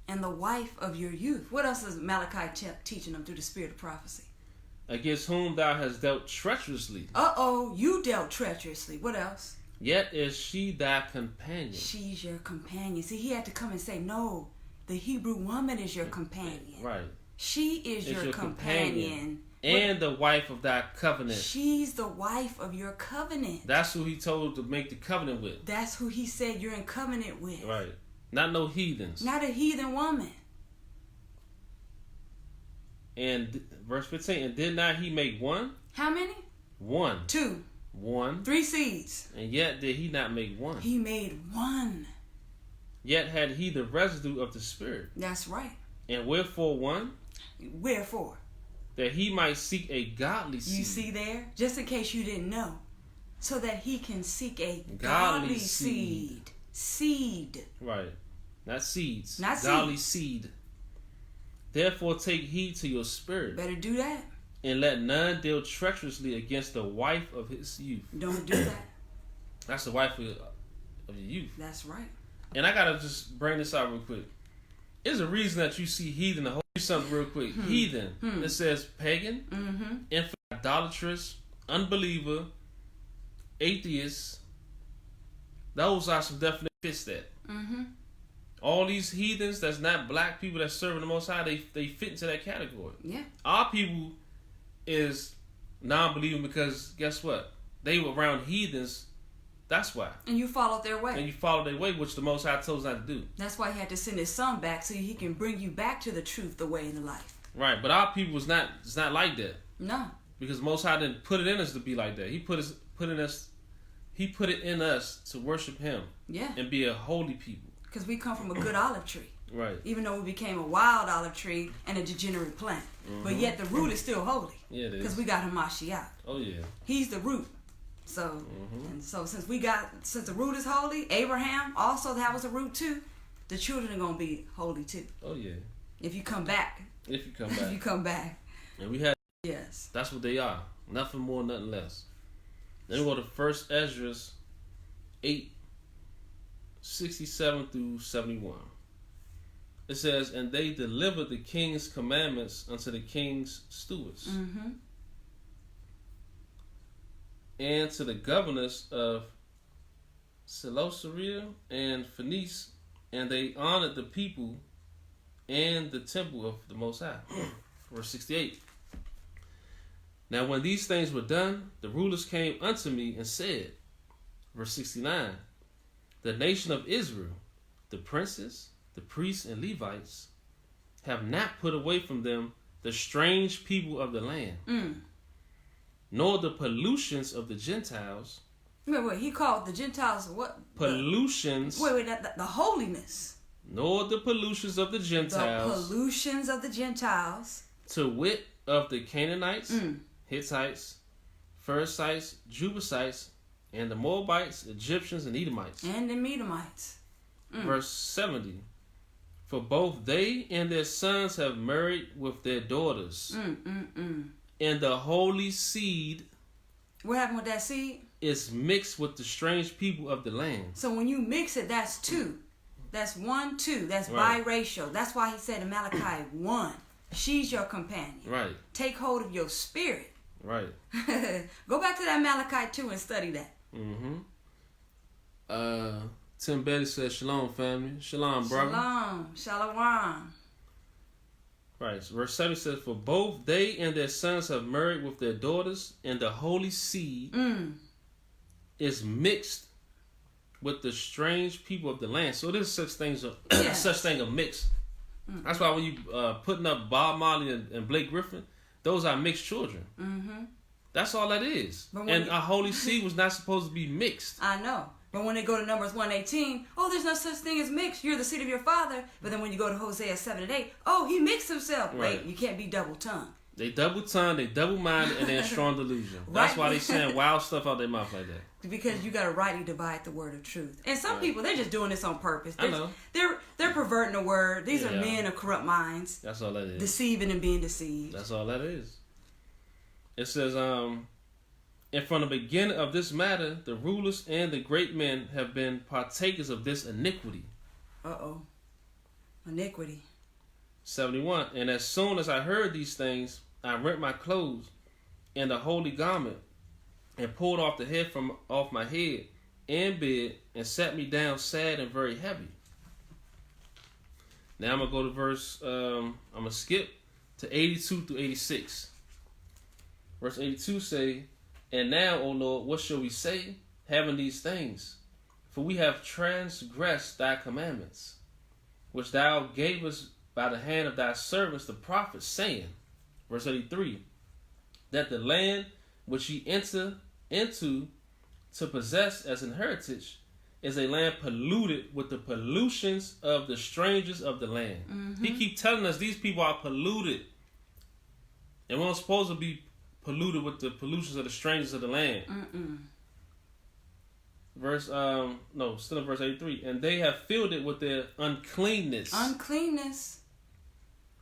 and the wife of your youth. What else is Malachi teaching them through the spirit of prophecy? Against whom thou hast dealt treacherously. You dealt treacherously. What else? Yet is she thy companion. She's your companion. See, he had to come and say, no, the Hebrew woman is your companion. Right. She is your companion. And the wife of thy covenant. She's the wife of your covenant. That's who he told to make the covenant with. That's who he said you're in covenant with. Right. Not no heathens. Not a heathen woman. And verse 15, and did not he make one? How many? One. 2. 1. 3 seeds. And yet did he not make one? He made one. Yet had he the residue of the Spirit. That's right. And wherefore one? Wherefore? That he might seek a godly seed. You see there? Just in case you didn't know. So that he can seek a godly seed. Seed. Right. Not seeds. Not godly seed. Therefore take heed to your spirit. Better do that. And let none deal treacherously against the wife of his youth. Don't do that. That's the wife of your youth. That's right. And I gotta just bring this out real quick. There's a reason that you see heathen. I'll do something real quick. Heathen. It says pagan, infant, idolatrous, unbeliever, atheist. Those are some definite fits that. All these heathens that's not black people that's serving the Most High, they fit into that category. Yeah. Our people is non-believing because guess what? They were around heathens. That's why. And you followed their way. And you followed their way, which the Most High told us not to do. That's why he had to send his son back so he can bring you back to the truth, the way, and the life. Right, but our people it's not like that. No. Because the Most High didn't put it in us to be like that. He put it in us to worship him. Yeah. And be a holy people. Because we come from a good olive tree. Right. Even though we became a wild olive tree and a degenerate plant. But yet the root is still holy. Yeah, it is. Because we got Hamashiach. Oh, yeah. He's the root. So, and so since the root is holy, Abraham also, that was a root too. The children are going to be holy too. Oh, yeah. If you come back. If you come back. If you come back. And we had. Yes. That's what they are. Nothing more, nothing less. Then we go to 1 Ezra 8, 67 through 71. It says, and they delivered the king's commandments unto the king's stewards. And to the governors of Seleucia and Phoenice, and they honored the people and the temple of the Most High. Verse 68. Now when these things were done, the rulers came unto me and said, verse 69, the nation of Israel, the princes, the priests and Levites, have not put away from them the strange people of the land, nor the pollutions of the Gentiles. Wait, he called the Gentiles what? Pollutions. The holiness. Nor the pollutions of the Gentiles. The pollutions of the Gentiles. To wit, of the Canaanites, Hittites, Perizzites, Jebusites, and the Moabites, Egyptians, and Edomites. And the Edomites. Verse 70. For both they and their sons have married with their daughters. And the holy seed. What happened with that seed? Is mixed with the strange people of the land. So when you mix it, that's 2. That's 1, 2. That's right. Biracial. That's why he said in Malachi 1, she's your companion. Right. Take hold of your spirit. Right. Go back to that Malachi 2 and study that. Tim Betty says, shalom, family. Shalom, brother. Shalom. Shalom. Right. So verse 7 says, for both they and their sons have married with their daughters, and the holy seed is mixed with the strange people of the land. So there's such thing of mix. That's why when you putting up Bob Marley and Blake Griffin, those are mixed children. That's all that is. And a holy seed was not supposed to be mixed. I know. But when they go to Numbers 1:18, oh, there's no such thing as mixed. You're the seed of your father. But then when you go to Hosea 7:8, oh, he mixed himself. Right. Wait, you can't be double-tongued. They double-tongued, they double-minded, and they're strong delusion. That's why they saying wild stuff out their mouth like that. Because you got to rightly divide the word of truth. And some people, they're just doing this on purpose. I know. They're perverting the word. These are men of corrupt minds. That's all that is. Deceiving and being deceived. That's all that is. It says, and from the beginning of this matter, the rulers and the great men have been partakers of this iniquity. Iniquity. 71. And as soon as I heard these things, I rent my clothes and the holy garment, and pulled off the head from off my head and bed, and sat me down sad and very heavy. Now I'm gonna go to verse. I'm gonna skip to 82 through 86. Verse 82 say, and now, O Lord, what shall we say, having these things? For we have transgressed thy commandments, which thou gavest by the hand of thy servants the prophets, saying, verse 83, that the land which ye enter into to possess as an heritage is a land polluted with the pollutions of the strangers of the land. He keep telling us these people are polluted, and we're not supposed to be polluted with the pollutions of the strangers of the land. Still in verse 83. And they have filled it with their uncleanness.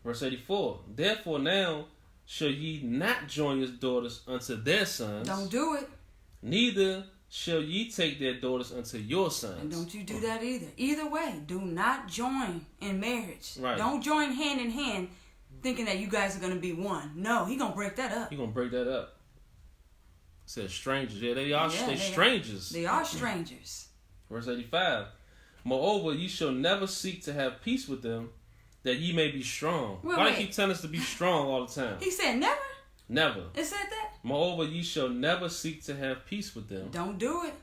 Verse 84. Therefore now shall ye not join your daughters unto their sons. Don't do it. Neither shall ye take their daughters unto your sons. And don't you do that either. Either way, do not join in marriage. Right. Don't join hand in hand thinking that you guys are going to be one. No, he going to break that up. He going to break that up. It says strangers. Yeah, they are strangers. They are strangers. Verse 85. Moreover, ye shall never seek to have peace with them, that ye may be strong. Why do you keep telling us to be strong all the time? He said never? Never. It said that? Moreover, ye shall never seek to have peace with them. Don't do it.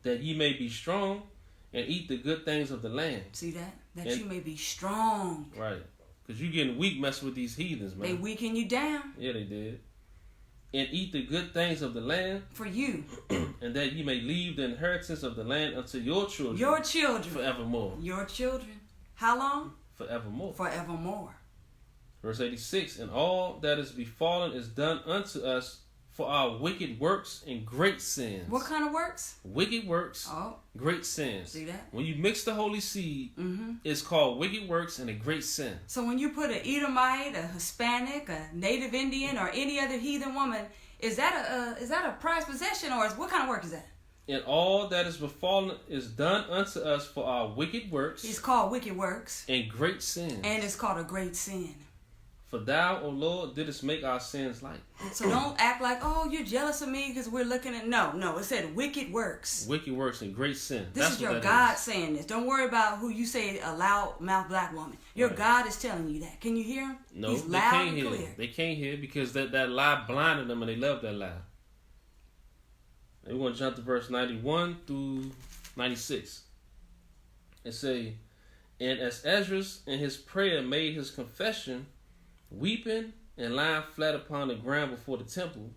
That ye may be strong and eat the good things of the land. See that? That you may be strong. Right. Because you getting weak messing with these heathens, man. They weaken you down. Yeah, they did. And eat the good things of the land. For you. And that ye may leave the inheritance of the land unto your children. Your children. Forevermore. Your children. How long? Forevermore. Forevermore. Verse 86. And all that is befallen is done unto us for our wicked works and great sins. What kind of works? Wicked works, great sins. See that? When you mix the holy seed, it's called wicked works and a great sin. So when you put an Edomite, a Hispanic, a Native Indian, or any other heathen woman, is that a prized possession, or what kind of work is that? And all that is befallen is done unto us for our wicked works. It's called wicked works. And great sins. And it's called a great sin. For thou, O Lord, didst make our sins light. So don't act like, oh, you're jealous of me because we're looking at... No, it said wicked works. Wicked works and great sin. This is your God saying this. Don't worry about who you say a loud-mouthed black woman. Your God is telling you that. Can you hear him? No, He's loud and clear. They can't hear because that lie blinded them and they love that lie. And we're going to jump to verse 91 through 96. It say, and as Ezra in his prayer made his confession, weeping and lying flat upon the ground before the temple,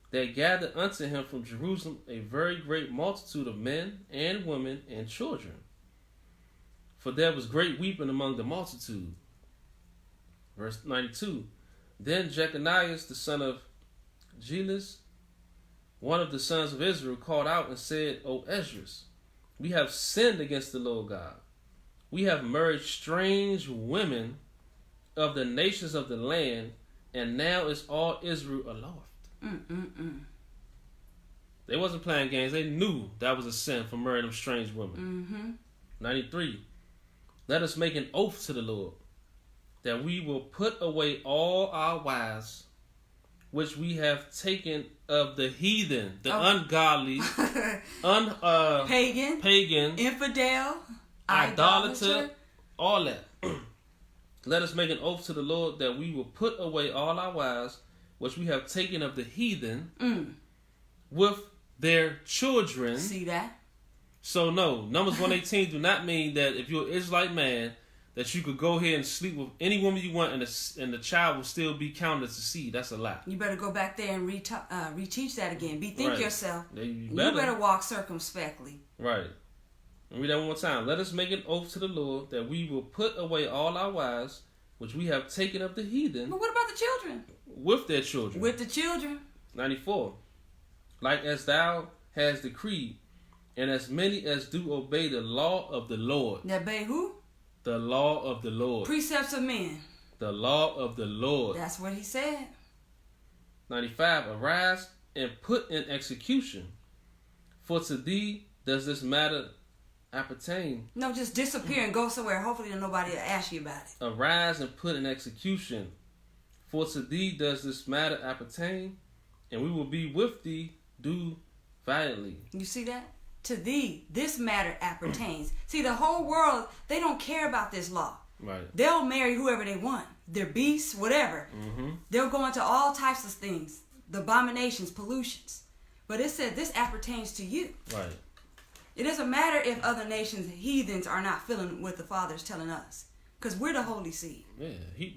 there gathered unto him from Jerusalem a very great multitude of men and women and children. For there was great weeping among the multitude. Verse 92. Then Jeconiah, the son of Jelis, one of the sons of Israel, called out and said, O Ezra, we have sinned against the Lord God. We have married strange women of the nations of the land, and now is all Israel aloft. They wasn't playing games. They knew that was a sin for marrying them strange women. 93. Let us make an oath to the Lord that we will put away all our wives which we have taken of the heathen, the ungodly, pagan, infidel, idolater, all that. let us make an oath to the Lord that we will put away all our wives, which we have taken of the heathen, with their children. See that? So no, Numbers 118 do not mean that if you're an Israelite man, that you could go ahead and sleep with any woman you want and the child will still be counted as a seed. That's a lie. You better go back there and reteach that again. Bethink Right. yourself. You better walk circumspectly. Right. Read that one more time. Let us make an oath to the Lord that we will put away all our wives, which we have taken of the heathen. But what about the children? With their children. With the children. 94. Like as thou hast decreed, and as many as do obey the law of the Lord. That obey who? The law of the Lord. Precepts of men. The law of the Lord. That's what he said. 95. Arise and put in execution, for to thee does this matter appertain. No, just disappear and go somewhere. Hopefully nobody will ask you about it. Arise and put in execution, for to thee does this matter appertain, and we will be with thee, do valiantly. You see that? To thee, this matter appertains. See, the whole world, they don't care about this law. Right. They'll marry whoever they want. They're beasts, whatever. They'll go into all types of things. The abominations, pollutions. But it said this appertains to you. Right. It doesn't matter if other nations, heathens, are not feeling what the Father's telling us. Because we're the holy seed. Yeah.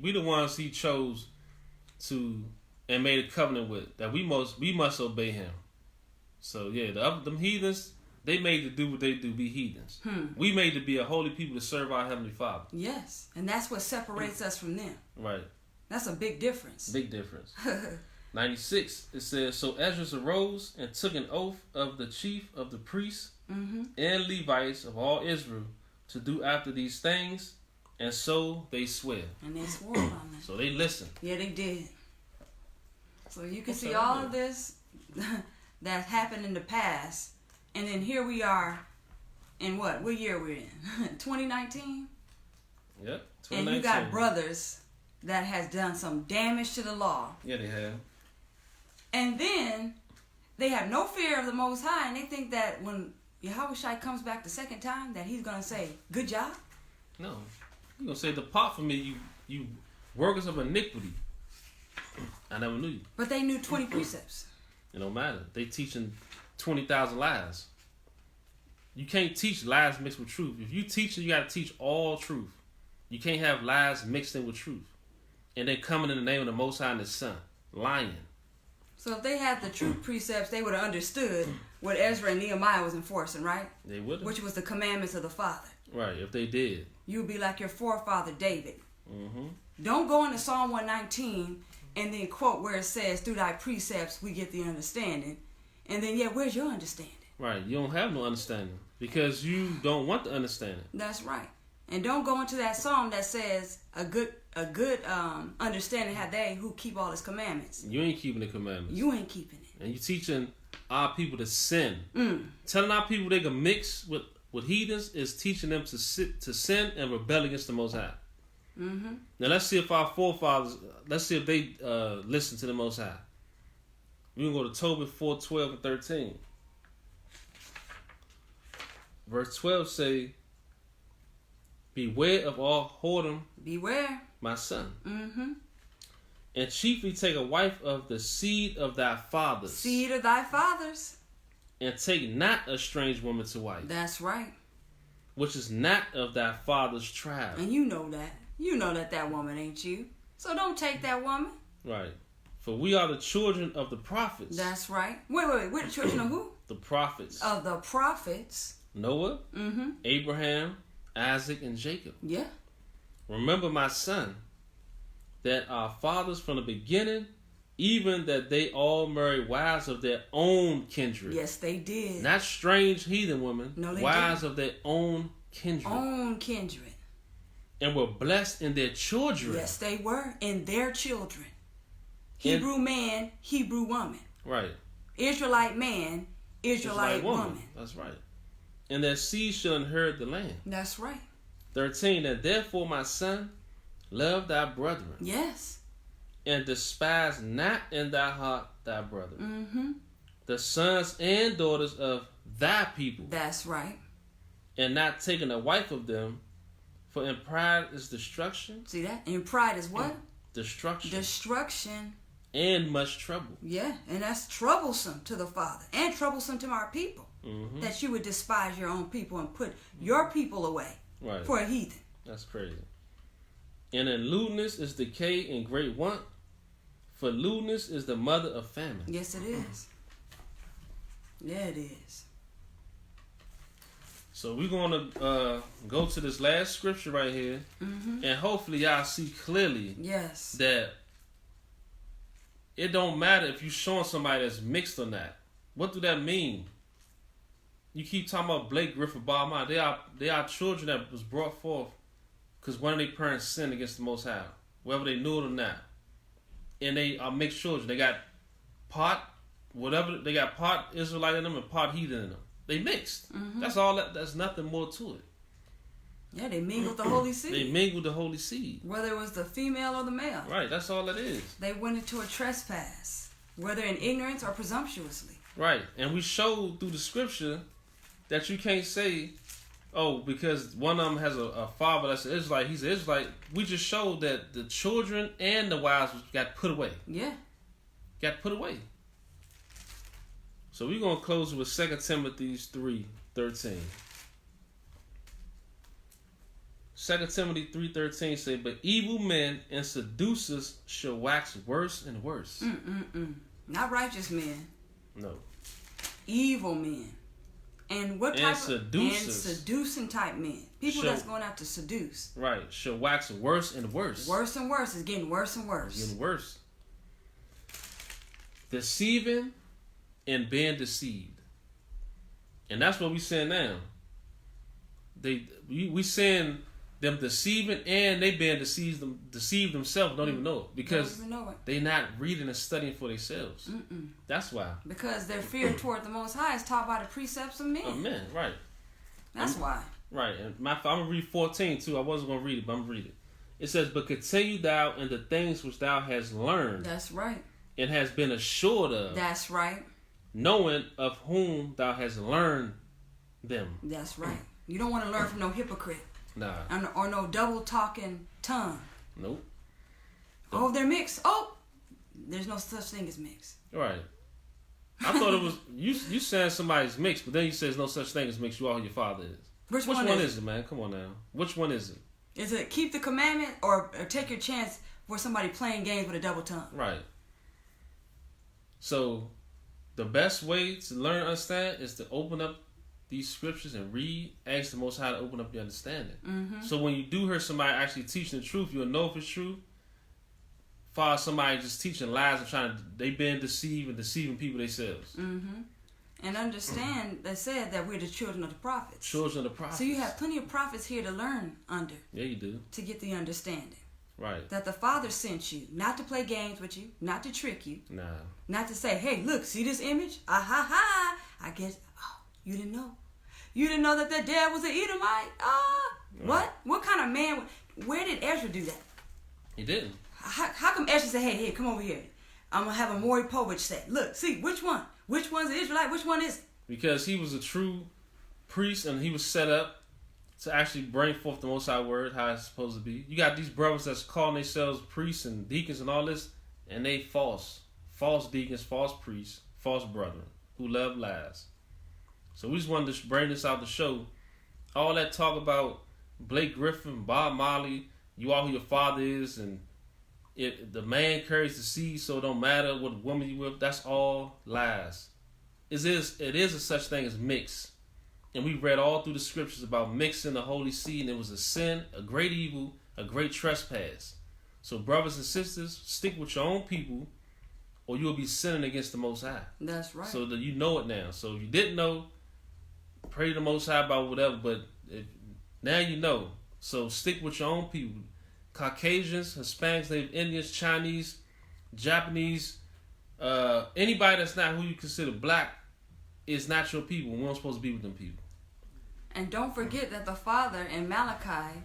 We the ones he chose to and made a covenant with, that we must obey him. So yeah, them heathens, they made to do what they do, be heathens. We made to be a holy people to serve our Heavenly Father. Yes, and that's what separates us from them. Right. That's a big difference. Big difference. 96, it says, so Ezra arose and took an oath of the chief of the priests and Levites of all Israel to do after these things, and so they swear. And they swore on them. So they listened. Yeah, they did. So you can see all of this that happened in the past. And then here we are in what year we're in? 2019? Yep, 2019. And you got brothers that has done some damage to the law. Yeah, they have. And then they have no fear of the Most High, and they think that when Yahushua comes back the second time, that he's going to say, good job? No. He's going to say, depart from me, you workers of iniquity. I never knew you. But they knew 20 precepts. It don't matter. They teaching 20,000 lies. You can't teach lies mixed with truth. If you teach it, you got to teach all truth. You can't have lies mixed in with truth. And then coming in the name of the Most High and His Son. Lying. So if they had the truth precepts, they would have understood what Ezra and Nehemiah was enforcing, right? They would have. Which was the commandments of the Father. Right, if they did. You would be like your forefather David. Don't go into Psalm 119 and then quote where it says, through thy precepts we get the understanding. And then, where's your understanding? Right, you don't have no understanding because you don't want the understanding. That's right. And don't go into that psalm that says a good understanding have they who keep all his commandments. You ain't keeping the commandments. You ain't keeping it. And you teaching our people to sin. Telling our people they can mix with heathens is teaching them to sin and rebel against the Most High. Now let's see if our forefathers, they listen to the Most High. We're going to go to Tobit 4:12 and 13. Verse 12 say, beware of all whoredom, beware, my son. And chiefly take a wife of the seed of thy fathers. Seed of thy fathers. And take not a strange woman to wife. That's right. Which is not of thy father's tribe. And you know that. You know that woman ain't you. So don't take that woman. Right. For we are the children of the prophets. That's right. Wait. We're the children of who? The prophets. Of the prophets. Noah, Abraham, Isaac, and Jacob. Yeah. Remember, my son, that our fathers from the beginning, even that they all married wives of their own kindred. Yes, they did. Not strange heathen women. No, they wives didn't. of their own kindred. Own kindred. And were blessed in their children. Yes, they were. In their children. Hebrew man, Hebrew woman. Right. Israelite man, Israelite woman. That's right. And their seed shall inherit the land. That's right. 13. And therefore, my son, love thy brethren. Yes. And despise not in thy heart thy brother. The sons and daughters of thy people. That's right. And not taking a wife of them, For in pride is destruction. See that? In pride is what? Destruction. Destruction. And much trouble. Yeah, and that's troublesome to the Father and troublesome to our people. Mm-hmm. That you would despise your own people and put your people away for a heathen. That's crazy. And in lewdness is decay and great want. For lewdness is the mother of famine. Yes, it is. Yeah, it is. So we're going to go to this last scripture right here. Mm-hmm. And hopefully y'all see clearly that it don't matter if you're showing somebody that's mixed or not. What do that mean? You keep talking about Blake, Griffin, Bob Marley. They are children that was brought forth because one of their parents sinned against the Most High, whether they knew it or not. And they are mixed children. They got part Israelite in them and part heathen in them. They mixed. Mm-hmm. That's all. That's nothing more to it. Yeah, they mingled the holy seed. They mingled the holy seed. Whether it was the female or the male. Right, that's all it is. They went into a trespass, whether in ignorance or presumptuously. Right, and we showed through the scripture that you can't say, oh, because one of them has a father that's an Israelite, he's an Israelite. We just showed that the children and the wives got put away. Yeah. Got put away. So we're going to close with 2 Timothy 3:13. 2 Timothy 3:13 say, but evil men and seducers shall wax worse and worse. Not righteous men. No. Evil men. And what type of... And seducing type men. People that's going out to seduce. Right. Shall wax worse and worse. Worse and worse. It's getting worse and worse. It's getting worse. Deceiving and being deceived. And that's what we saying now. We saying them deceiving and they being deceived themselves, don't even know it. Because they not reading and studying for themselves. That's why. Because their fear toward the Most High is taught by the precepts of men. Of men, right. That's why. Right. And I'm going to read 14 too. I wasn't going to read it, but I'm going to read it. It says, but continue thou in the things which thou hast learned. That's right. And has been assured of. That's right. Knowing of whom thou hast learned them. That's right. You don't want to learn from no hypocrite. Nah. Or no double talking tongue. Nope. Oh, they're mixed. Oh, there's no such thing as mixed. Right. I thought it was you saying somebody's mixed, but then you say there's no such thing as mixed. You all your father is. Which one is it, man? Come on now. Which one is it? Is it keep the commandment or take your chance for somebody playing games with a double tongue? Right. So, the best way to learn and understand is to open up these scriptures and read, ask the Most High to open up your understanding. Mm-hmm. So when you do hear somebody actually teaching the truth, you'll know if it's true. Far somebody just teaching lies and they been deceived and deceiving people themselves. Mm-hmm. And understand, they said that we're the children of the prophets. Children of the prophets. So you have plenty of prophets here to learn under. Yeah, you do. To get the understanding. Right. That the Father sent you, not to play games with you, not to trick you. Nah. Not to say, hey, look, see this image? Ah, ha, ha. I guess, you didn't know. You didn't know that their dad was an Edomite? Right. What? What kind of man? Where did Ezra do that? He didn't. How come Ezra said, hey, come over here. I'm going to have a Maury Povich say, look, see, which one? Which one's an Israelite? Which one is it? Because he was a true priest and he was set up to actually bring forth the Most High word, how it's supposed to be. You got these brothers that's calling themselves priests and deacons and all this, and they false. False deacons, false priests, false brethren who love lies. So we just wanted to bring this out to show all that talk about Blake Griffin, Bob Marley, you are who your father is, and the man carries the seed, so it don't matter what woman you with. That's all lies. It is a such thing as mix. And we read all through the scriptures about mixing the holy seed, and it was a sin, a great evil, a great trespass. So brothers and sisters, stick with your own people, or you'll be sinning against the Most High. That's right. So that you know it now. So if you didn't know, pray to the Most High about whatever, but now you know. So stick with your own people. Caucasians, Hispanics, Native Indians, Chinese, Japanese, anybody that's not who you consider black is not your people. We don't supposed to be with them people. And don't forget that the Father in Malachi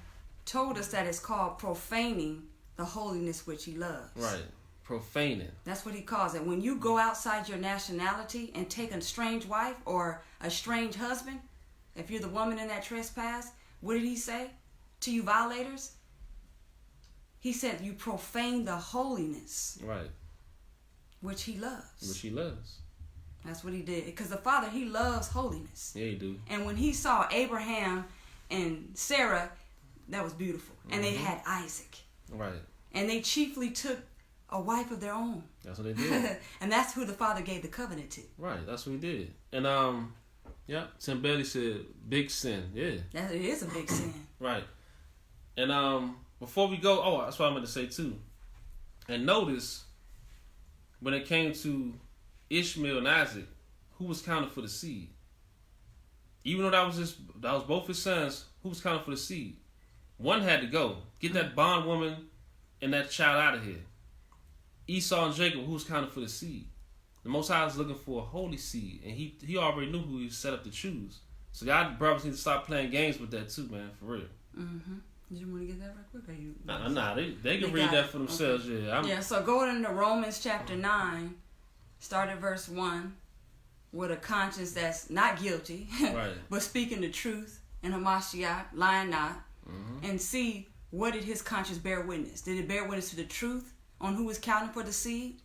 told us that it's called profaning the holiness which he loves. Right. Profaning. That's what he calls it. When you go outside your nationality and take a strange wife or a strange husband, if you're the woman in that trespass, what did he say? to you violators, he said you profane the holiness. Right. Which he loves. Which he loves. That's what he did. Because the Father, he loves holiness. Yeah, he do. And when he saw Abraham and Sarah, that was beautiful. And they had Isaac. Right. And they chiefly took a wife of their own. That's what they did. And that's who the Father gave the covenant to. Right. That's what he did. And yeah, Tim Bailey said big sin. Yeah. That it is a big sin. Right. And before we go, that's what I meant to say too. And notice when it came to Ishmael and Isaac, who was counted for the seed? Even though that was both his sons, who was counted for the seed? One had to go. Get that bondwoman and that child out of here. Esau and Jacob, who was counted for the seed? The Most High was looking for a holy seed, and he already knew who he set up to choose. So y'all brothers need to stop playing games with that too, man, for real. Mm-hmm. Did you want to get that real quick? Or you? Nah, they can read that for themselves. Okay. Yeah. So go into Romans chapter 9, start at verse 1, with a conscience that's not guilty, right, but speaking the truth, and Hamashiach, lying not, and see what did his conscience bear witness. Did it bear witness to the truth on who was counting for the seed?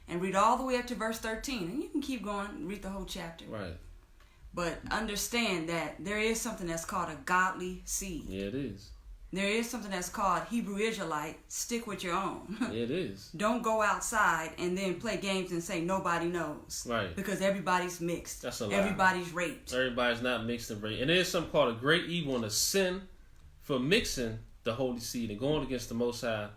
And read all the way up to verse 13, and you can keep going and read the whole chapter. Right. But understand that there is something that's called a godly seed. Yeah, it is. There is something that's called Hebrew Israelite. Stick with your own. It is. Don't go outside and then play games and say nobody knows. Right. Because everybody's mixed. That's a lie. Everybody's raped. Everybody's not mixed and raped. And there's something called a great evil and a sin for mixing the holy seed and going against the Most High.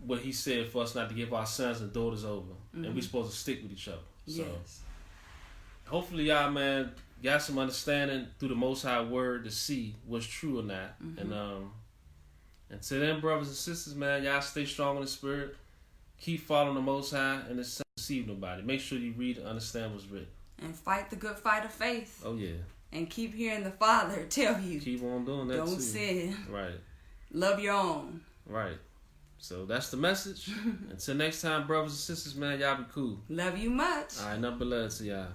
What he said for us not to give our sons and daughters over. And we're supposed to stick with each other. So yes. Hopefully y'all, man, got some understanding through the Most High word to see what's true or not. And to them brothers and sisters, man, y'all stay strong in the spirit. Keep following the Most High and don't deceive nobody. Make sure you read and understand what's written. And fight the good fight of faith. Oh yeah. And keep hearing the Father tell you. Keep on doing that. Don't sin. Right. Love your own. Right. So that's the message. Until next time, brothers and sisters, man, y'all be cool. Love you much. All right, nothing but love to y'all.